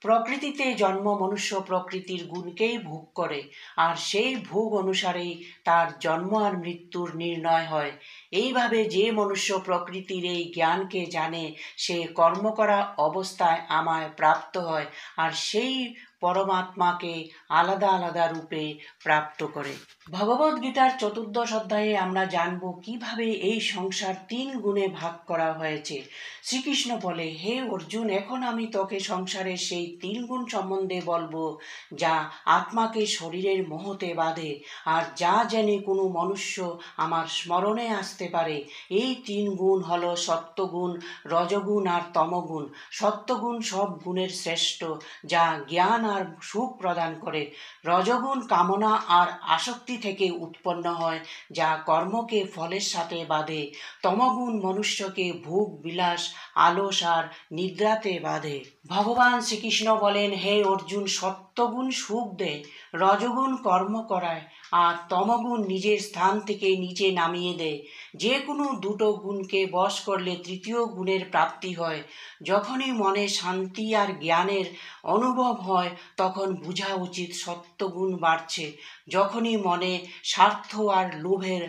S1: প্রকৃতিতে জন্ম মনুষ্য প্রকৃতির গুণকেই ভোগ করে, আর সেই ভোগ অনুসারেই তার জন্ম আর মৃত্যুর নির্ণয় হয়। এইভাবে যে মনুষ্য প্রকৃতির এই জ্ঞানকে জানে, সে কর্ম করা অবস্থায় আমায় প্রাপ্ত হয়, আর সেই পরমাত্মাকে আলাদা আলাদা রূপে প্রাপ্ত করে। ভগবদ গীতার চতুর্দশ অধ্যায়ে আমরা জানব কিভাবে এই সংসার তিন গুণে ভাগ করা হয়েছে। শ্রীকৃষ্ণ বলে, হে অর্জুন, এখন আমি তোকে সংসারের সেই তিন গুণ সম্বন্ধে বলবো, যা আত্মাকে শরীরের মোহতে বাঁধে, আর যা জেনে কোনো মনুষ্য আমার স্মরণে আসতে পারে। এই তিন গুণ হলো সত্যগুণ, রজগুণ আর তমগুণ। সত্যগুণ সব গুণের শ্রেষ্ঠ, যা জ্ঞান আর সুখ প্রদান করে। রজগুণ কামনা আর আসক্তি থেকে উৎপন্ন হয়, যা কর্মকে ফলের সাথে বাঁধে। তমগুণ মনুষ্যকে ভোগ বিলাস, আলস আর নিদ্রাতে বাঁধে। ভগবান শ্রীকৃষ্ণ বলেন, হে অর্জুন, সত্যগুণ সুখ দেয়, রজগুণ কর্ম করায়, আর তমগুণ নিজের স্থান থেকে নিচে নামিয়ে দেয়। যে কোনো দুটো গুণকে বশ করলে তৃতীয় গুণের প্রাপ্তি হয়। যখনই মনে শান্তি আর জ্ঞানের অনুভব হয়, তখন বোঝা উচিত সত্যগুণ বাড়ছে। যখনই মনে স্বার্থ আর লোভের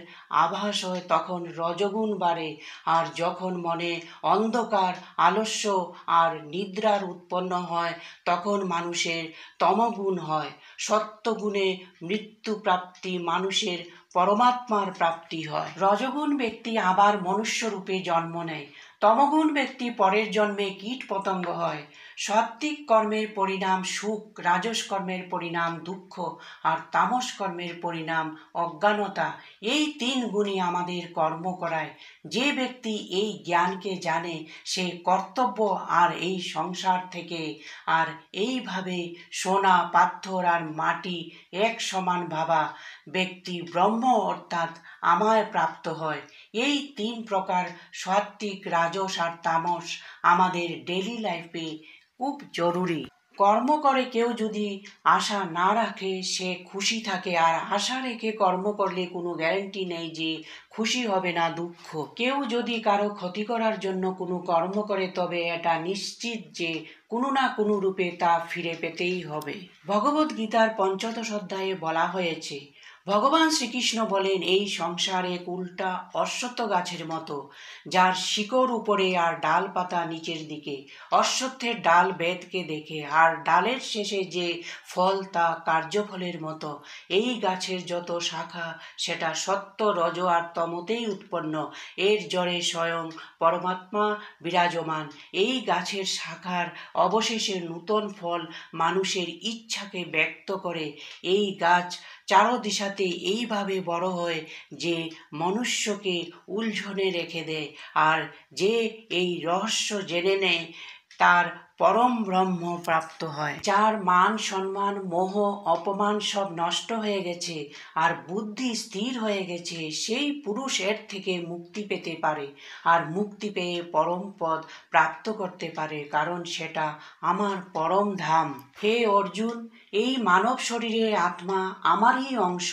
S1: আভাস হয়, তখন রজগুণ বাড়ে। আর যখন মনে অন্ধকার, আলস্য আর নিদ্রার উৎপন্ন হয়, তখন মানুষের তমগুণ হয়। সত্যগুণে মৃত্যু প্রাপ্তি, মানুষের পরমাত্মার প্রাপ্তি হয়। রজগুণ ব্যক্তি আবার মনুষ্যরূপে জন্ম নেয়। তমগুণ ব্যক্তি পরের জন্মে কীট পতঙ্গ হয়। সাত্ত্বিক কর্মের পরিণাম সুখ, রাজস কর্মের পরিণাম দুঃখ, আর তামস কর্মের পরিণাম অজ্ঞানতা। এই তিন গুণই আমাদের কর্ম করায়। যে ব্যক্তি এই জ্ঞানকে জানে, সে কর্তব্য আর এই সংসার থেকে আর এইভাবে সোনা, পাথর আর মাটি এক সমান ভাবা ব্যক্তি ব্রহ্ম অর্থাৎ আমায় প্রাপ্ত হয়। এই তিন প্রকার সাত্ত্বিক, রাজস আর তামস আমাদের ডেইলি লাইফে খুব জরুরি। কর্ম করে কেউ যদি আশা না রাখে, সে খুশি থাকে। আর আশা রেখে কর্ম করলে কোনো গ্যারান্টি নেই যে খুশি হবে না, দুঃখ। কেউ যদি কারো ক্ষতি করার জন্য কোনো কর্ম করে, তবে এটা নিশ্চিত যে কোনো না কোনো রূপে তা ফিরে পেতেই হবে। ভগবদ গীতার পঞ্চদশ অধ্যায়ে বলা হয়েছে, ভগবান শ্রীকৃষ্ণ বলেন, এই সংসার এক উল্টা অশ্বত্থ গাছের মতো, যার শিকড় উপরে আর ডাল পাতা নিচের দিকে। অশ্বত্থের ডাল বেদকে দেখে, আর ডালের শেষে যে ফল তা কার্যফলের মতো। এই গাছের যত শাখা, সেটা সত্য, রজ আর তমতেই উৎপন্ন। এর জড়ে স্বয়ং পরমাত্মা বিরাজমান। এই গাছের শাখার অবশেষে নূতন ফল মানুষের ইচ্ছাকে ব্যক্ত করে। এই গাছ চারদিশাতে এইভাবে বড় হয় যে মনুষ্যকে উলঝনে রেখে দেয়। আর যে এই রহস্য জেনে নেয়, তার পরম ব্রহ্ম প্রাপ্ত হয়। যার মান সম্মান মোহ অপমান সব নষ্ট হয়ে গেছে আর বুদ্ধি স্থির হয়ে গেছে, সেই পুরুষ এর থেকে মুক্তি পেতে পারে আর মুক্তি পেয়ে পরম পদ প্রাপ্ত করতে পারে, কারণ সেটা আমার পরম ধাম। হে অর্জুন, এই মানব শরীরের আত্মা আমারই অংশ,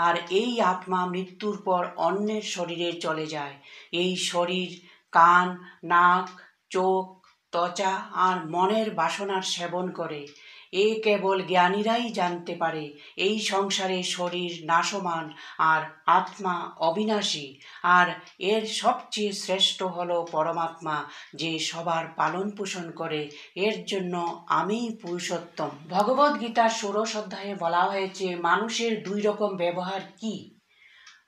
S1: আর এই আত্মা মৃত্যুর পর অন্যের শরীরে চলে যায়। এই শরীর কান, নাক, চোখ, ত্বচা আর মনের বাসনার সেবন করে। এ কেবল জ্ঞানীরাই জানতে পারে। এই সংসারে শরীর নাশমান আর আত্মা অবিনাশী, আর এর সবচেয়ে শ্রেষ্ঠ হলো পরমাত্মা, যে সবার পালন পোষণ করে। এর জন্য আমিই পুরুষোত্তম। ভগবদ গীতার ১৬ অধ্যায়ে বলা হয়েছে মানুষের ২ রকম ব্যবহার কি।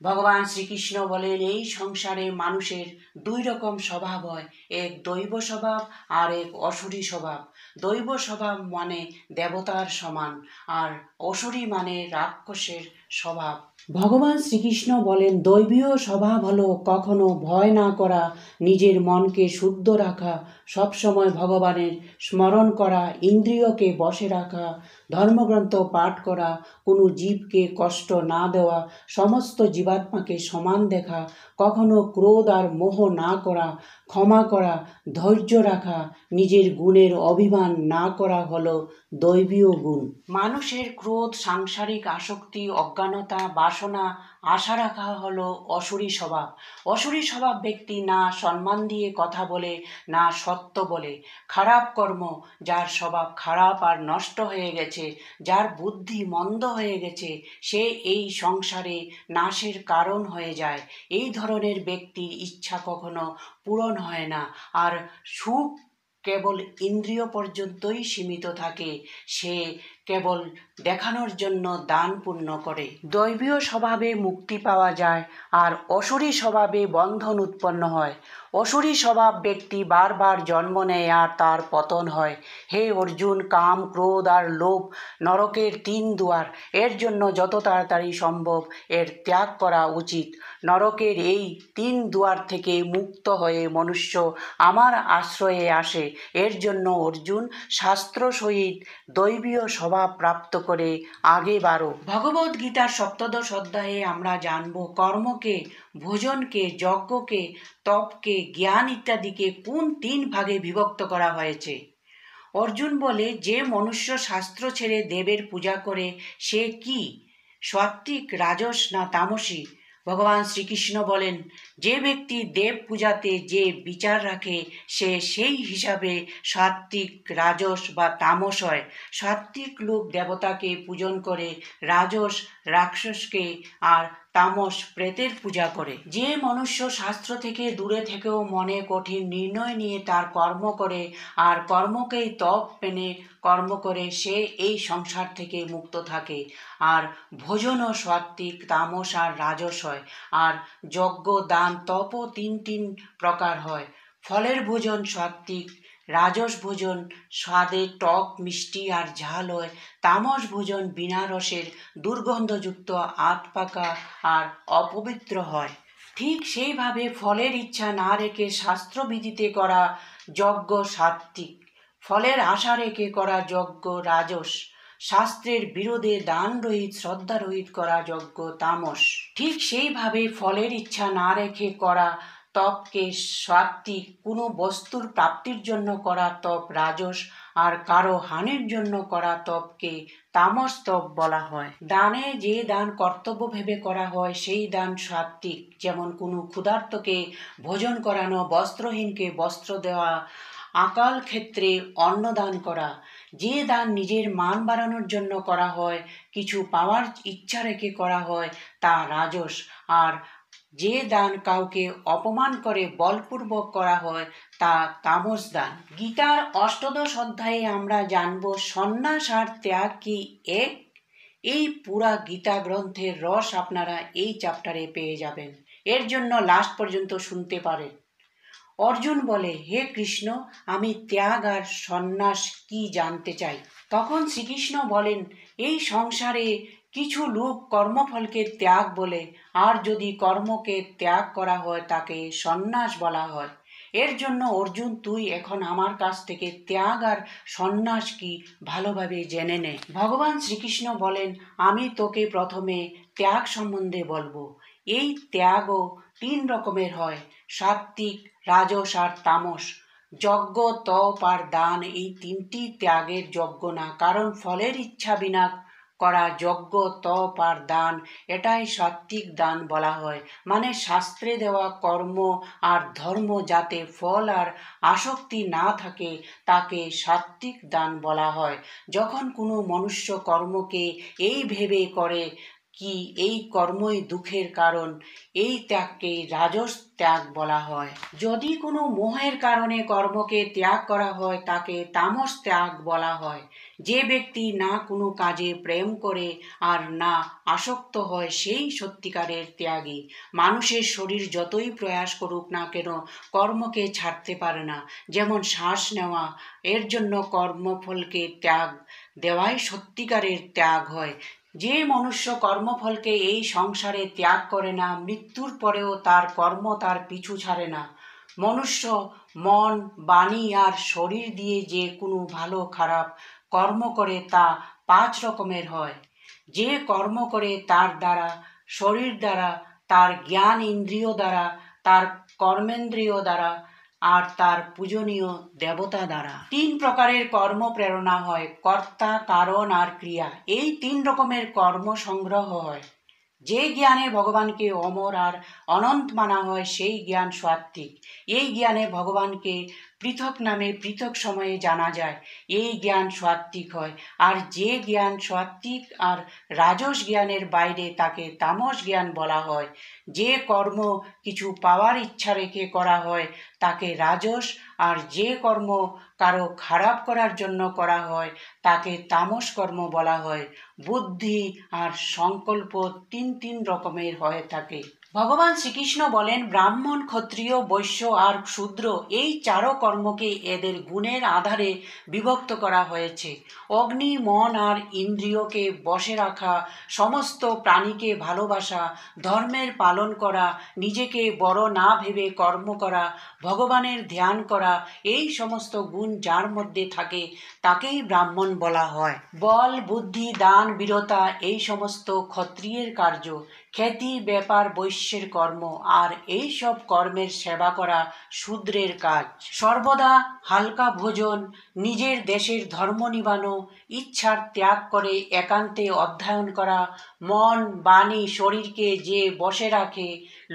S1: ভগবান শ্রীকৃষ্ণ বলেন, এই সংসারে মানুষের ২ রকম স্বভাব হয়, এক দৈব স্বভাব আর এক অসুরী স্বভাব। দৈব স্বভাব মানে দেবতার সমান, আর অসুরী মানে রাক্ষসের স্বভাব। ভগবান শ্রীকৃষ্ণ বলেন, দৈবীয় স্বভাব হলো কখনো ভয় না করা, নিজের মনকে শুদ্ধ রাখা, সবসময় ভগবানের স্মরণ করা, ইন্দ্রিয়কে বশে রাখা, ধর্মগ্রন্থ পাঠ করা, কোনো জীবকে কষ্ট না দেওয়া, সমস্ত জীবাত্মাকে সমান দেখা, কখনো ক্রোধ আর মোহ না করা, ক্ষমা করা, ধৈর্য রাখা, নিজের গুণের অভিমান না করা হলো দৈবীয় গুণ। মানুষের ক্রোধ, সাংসারিক আসক্তি, অজ্ঞানতা, বাসনা, আশা রাখা হলো অসুরী স্বভাব। অসুরী স্বভাব ব্যক্তি না সম্মান দিয়ে কথা বলে, না সত্য বলে। খারাপ কর্ম, যার স্বভাব খারাপ আর নষ্ট হয়ে গেছে, যার বুদ্ধি মন্দ হয়ে গেছে, সে এই সংসারে নাশের কারণ হয়ে যায়। এই ধরনের ব্যক্তির ইচ্ছা কখনো পূরণ হয় না, আর সুখ কেবল ইন্দ্রিয় পর্যন্তই সীমিত থাকে। সে কেবল দেখানোর জন্য দান পুণ্য করে। দৈবীয় স্বভাবে মুক্তি পাওয়া যায়, আর অসুরী স্বভাবে বন্ধন উৎপন্ন হয়। অসুরী স্বভাব ব্যক্তি বারবার জন্ম নেয় আর তার পতন হয়। হে অর্জুন, কাম, ক্রোধ আর লোভ নরকের ৩ দুয়ার। এর জন্য যত তাড়াতাড়ি সম্ভব এর ত্যাগ করা উচিত। নরকের এই ৩ দুয়ার থেকে মুক্ত হয়ে মনুষ্য আমার আশ্রয়ে আসে। এর জন্য অর্জুন শাস্ত্র সহিত দৈবীয় স্বভাব প্রাপ্ত করে আগে বাড়ো। ভগবদ গীতার ৭৫ অধ্যায়ে আমরা জানব কর্মকে, ভোজনকে, যজ্ঞকে, তপকে, জ্ঞান ইত্যাদিকে কোন ৩ ভাগে বিভক্ত করা হয়েছে। অর্জুন বলে, যে মনুষ্য শাস্ত্র ছেড়ে দেবের পূজা করে সে কি সাত্ত্বিক, রাজস না তামসী? ভগবান শ্রীকৃষ্ণ বলেন, যে ব্যক্তি দেব পূজাতে যে বিচার রাখে সে সেই হিসাবে সাত্ত্বিক, রাজস বা তামস হয়। সাত্ত্বিক লোক দেবতাকে পূজন করে, রাজস রাক্ষসকে, আর তামস প্রেতের পূজা করে। যে মনুষ্য শাস্ত্র থেকে দূরে থেকেও মনে কঠিন নির্ণয় নিয়ে তার কর্ম করে আর কর্মকেই তপ মেনে কর্ম করে, সে এই সংসার থেকে মুক্ত থাকে। আর ভোজনও সাত্ত্বিক, তামস আর রাজস হয়। আর যজ্ঞ, দান, তপও ৩ প্রকার হয়। ফলের ভোজন সাত্ত্বিক, রাজস ভোজন স্বাদে টক, মিষ্টি আর ঝাল হয়, তামস ভোজন বিনা রসের, দুর্গন্ধযুক্ত, আধ পাকা আর অপবিত্র হয়। ঠিক সেইভাবে ফলের ইচ্ছা না রেখে শাস্ত্রবিধিতে করা যজ্ঞ সাত্ত্বিক, ফলের আশা রেখে করা যজ্ঞ রাজস, শাস্ত্রের বিরোধে দানরহিত, শ্রদ্ধারহিত করা যজ্ঞ তামস। ঠিক সেইভাবে ফলের ইচ্ছা না রেখে করা তপকে সাত্ত্বিক, কোনো বস্তুর প্রাপ্তির জন্য করা তপ রাজস, আর কারো হানির জন্য করা তপকে তামস তপ বলা হয়। দানে যে দান কর্তব্য ভেবে করা হয় সেই দান সাত্ত্বিক, যেমন কোনো ক্ষুধার্তকে ভোজন করানো, বস্ত্রহীনকে বস্ত্র দেওয়া, আকাল ক্ষেত্রে অন্নদান করা। যে দান নিজের মান বাড়ানোর জন্য করা হয়, কিছু পাওয়ার ইচ্ছা রেখে করা হয়, তা রাজস। আর যে দান কাউকে অপমান করে বলপূর্বক করা হয়, তা তামস দান। গীতার ৮দশ অধ্যায়ে আমরা জানব সন্ন্যাস আর ত্যাগ কি এক। এই পুরা গীতা গ্রন্থের রস আপনারা এই চ্যাপ্টারে পেয়ে যাবেন। এর জন্য লাস্ট পর্যন্ত শুনতে পারেন। অর্জুন বলে, হে কৃষ্ণ, আমি ত্যাগ আর সন্ন্যাস কি জানতে চাই। তখন শ্রীকৃষ্ণ বলেন, এই সংসারে কিছু লোক কর্মফলকে ত্যাগ বলে, আর যদি কর্মকে ত্যাগ করা হয় তাকে সন্ন্যাস বলা হয়। এর জন্য অর্জুন তুই এখন আমার কাছ থেকে ত্যাগ আর সন্ন্যাস কি ভালোভাবে জেনে নে। ভগবান শ্রীকৃষ্ণ বলেন, আমি তোকে প্রথমে ত্যাগ সম্বন্ধে বলবো। এই ত্যাগও 3 রকমের হয়, সাত্ত্বিক, রাজস আর তামস। যজ্ঞ, তপ আর দান এই 3টি ত্যাগের যজ্ঞ না, কারণ ফলের ইচ্ছা বিনা করা যজ্ঞ, তপ আর দান এটাই সাত্ত্বিক দান বলা হয়। মানে শাস্ত্রে দেওয়া কর্ম আর ধর্ম যাতে ফল আর আসক্তি না থাকে তাকে সাত্ত্বিক দান বলা হয়। যখন কোনো মনুষ্য কর্মকে এই ভেবে করে কি এই কর্মই দুঃখের কারণ, এই ত্যাগকে রাজস ত্যাগ বলা হয়। যদি কোনো মোহের কারণে কর্মকে ত্যাগ করা হয় তাকে তামস ত্যাগ বলা হয়। যে ব্যক্তি না কোনো কাজে প্রেম করে আর না আসক্ত হয় সেই সত্যিকারের ত্যাগী। মানুষের শরীর যতই প্রয়াস করুক না কেন কর্মকে ছাড়তে পারে না। যেমন শ্বাস নেওয়া, এর জন্য কর্মফলকে ত্যাগ দেওয়াই সত্যিকারের ত্যাগ হয়। যে মনুষ্য কর্মফলকে এই সংসারে ত্যাগ করে না, মৃত্যুর পরেও তার কর্ম তার পিছু ছাড়ে না। মনুষ্য মন, বাণী আর শরীর দিয়ে যে কোনো ভালো খারাপ কর্ম করে তা 5 রকমের হয়। যে কর্ম করে তার দ্বারা, শরীর দ্বারা, তার জ্ঞান ইন্দ্রিয় দ্বারা, তার কর্মেন্দ্রিয় দ্বারা আর তার পূজনীয় দেবতা দ্বারা। 3 প্রকারের কর্ম প্রেরণা হয়, কর্তা, কারণ আর ক্রিয়া। এই 3 রকমের কর্ম সংগ্রহ হয়। যে জ্ঞানে ভগবানকে অমর আর অনন্ত মানা হয় সেই জ্ঞান সাত্ত্বিক। এই জ্ঞানে ভগবানকে পৃথক নামে পৃথক সময়ে জানা যায়, এই জ্ঞান সাত্ত্বিক হয়। আর যে জ্ঞান সাত্ত্বিক আর রাজস জ্ঞানের বাইরে তাকে তামস জ্ঞান বলা হয়। যে কর্ম কিছু পাওয়ার ইচ্ছা রেখে করা হয় তাকে রাজস, আর যে কর্ম কারো খারাপ করার জন্য করা হয় তাকে তামস কর্ম বলা হয়। বুদ্ধি আর সংকল্প 3 রকমের হয়ে থাকে। ভগবান শ্রীকৃষ্ণ বলেন, ব্রাহ্মণ, ক্ষত্রিয়, বৈশ্য আর শূদ্র এই 4 কর্মকে এদের গুণের আধারে বিভক্ত করা হয়েছে। অগ্নি, মন আর ইন্দ্রিয়কে বশে রাখা, সমস্ত প্রাণীকে ভালোবাসা, ধর্মের পালন করা, নিজেকে বড় না ভেবে কর্ম করা, ভগবানের ধ্যান করা, এই সমস্ত গুণ যার মধ্যে থাকে তাকেই ব্রাহ্মণ বলা হয়। বল, বুদ্ধি, দান, বীরতা এই সমস্ত ক্ষত্রিয়ের কার্য। খ্যাতি, ব্যাপার বৈশ্যের কর্ম, আর এই সব কর্মের সেবা করা শূদ্রের কাজ। সর্বদা হালকা ভোজন, নিজের দেশের ধর্ম নিবানো, ইচ্ছার ত্যাগ করে একান্তে অধ্যয়ন করা, মন, বাণী, শরীরকে যে বশে রাখে,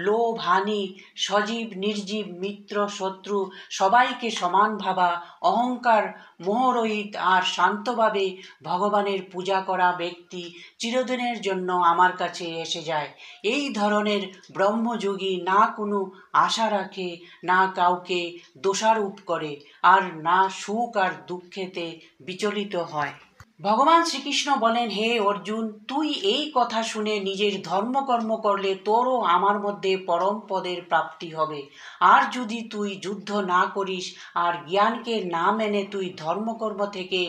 S1: লোভ, হানি, সজীব, নির্জীব, মিত্র, শত্রু সবাইকে সমান ভাবা, অহংকার মোহরহিত আর শান্তভাবে ভগবানের পূজা করা ব্যক্তি চিরদিনের জন্য আমার কাছে এসে যায়। এই ধরনের ব্রহ্মযোগী না কোনো আশা রাখে, না কাউকে দোষারোপ করে, আর না সুখ আর দুঃখেতে বিচলিত হয়। ভগবান শ্রীকৃষ্ণ বলেন, হে অর্জুন, তুই এই কথা শুনে নিজের ধর্মকর্ম করলে তোরও আমার মধ্যে পরম পদের প্রাপ্তি হবে। আর যদি তুই যুদ্ধ না করিস আর জ্ঞানকে না মেনে তুই ধর্মকর্ম থেকে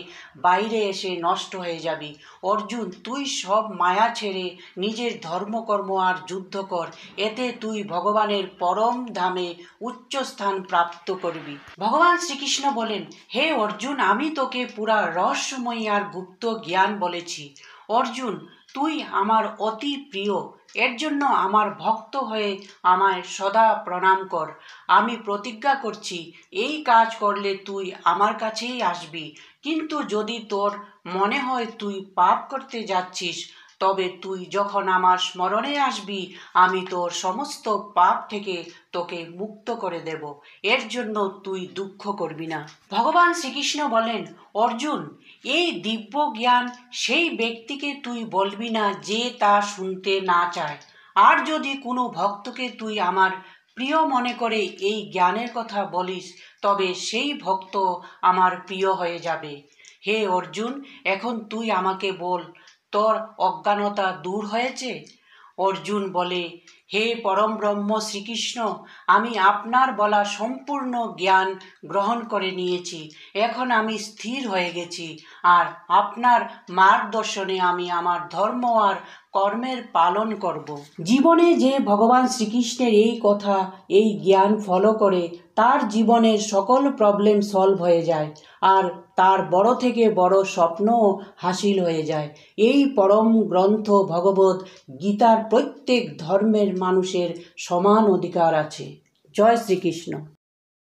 S1: বাইরে এসে নষ্ট হয়ে যাবি। অর্জুন, তুই সব মায়া ছেড়ে নিজের ধর্মকর্ম আর যুদ্ধ কর, এতে তুই ভগবানের পরম ধামে উচ্চ স্থান প্রাপ্ত করবি। ভগবান শ্রীকৃষ্ণ বলেন, হে অর্জুন, আমি তোকে পুরা রহস্যময়ী আর গুপ্ত জ্ঞান বলেছি। অর্জুন, তুই আমার অতি প্রিয়, এর জন্য আমার ভক্ত হয়ে আমায় সদা প্রণাম কর। আমি প্রতিজ্ঞা করছি এই কাজ করলে তুই আমার কাছেই আসবি। কিন্তু যদি তোর মনে হয় তুই পাপ করতে যাচ্ছিস, তবে তুই যখন আমার স্মরণে আসবি আমি তোর সমস্ত পাপ থেকে তোকে মুক্ত করে দেব। এর জন্য তুই দুঃখ করবি না। ভগবান শ্রীকৃষ্ণ বলেন, অর্জুন, এই দিব্য জ্ঞান সেই ব্যক্তিকে তুই বলবি না যে তা শুনতে না চায়। আর যদি কোনো ভক্তকে তুই আমার প্রিয় মনে করে এই জ্ঞানের কথা বলিস, তবে সেই ভক্ত আমার প্রিয় হয়ে যাবে। হে অর্জুন, এখন তুই আমাকে বল, তোর অজ্ঞানতা দূর হয়েছে? অর্জুন বলে, হে পরম ব্রহ্ম শ্রীকৃষ্ণ, আমি আপনার বলা সম্পূর্ণ জ্ঞান গ্রহণ করে নিয়েছি। এখন আমি স্থির হয়ে গেছি, আর আপনার মার্গদর্শনে আমি আমার ধর্ম আর কর্মের পালন করব। জীবনে যে ভগবান শ্রীকৃষ্ণের এই কথা, এই জ্ঞান ফলো করে, তার জীবনের সকল প্রবলেম সলভ হয়ে যায় আর তার বড় থেকে বড় স্বপ্নও হাসিল হয়ে যায়। এই পরম গ্রন্থ ভগবদ গীতার প্রত্যেক ধর্মের মানুষের সমান অধিকার আছে। জয় শ্রীকৃষ্ণ।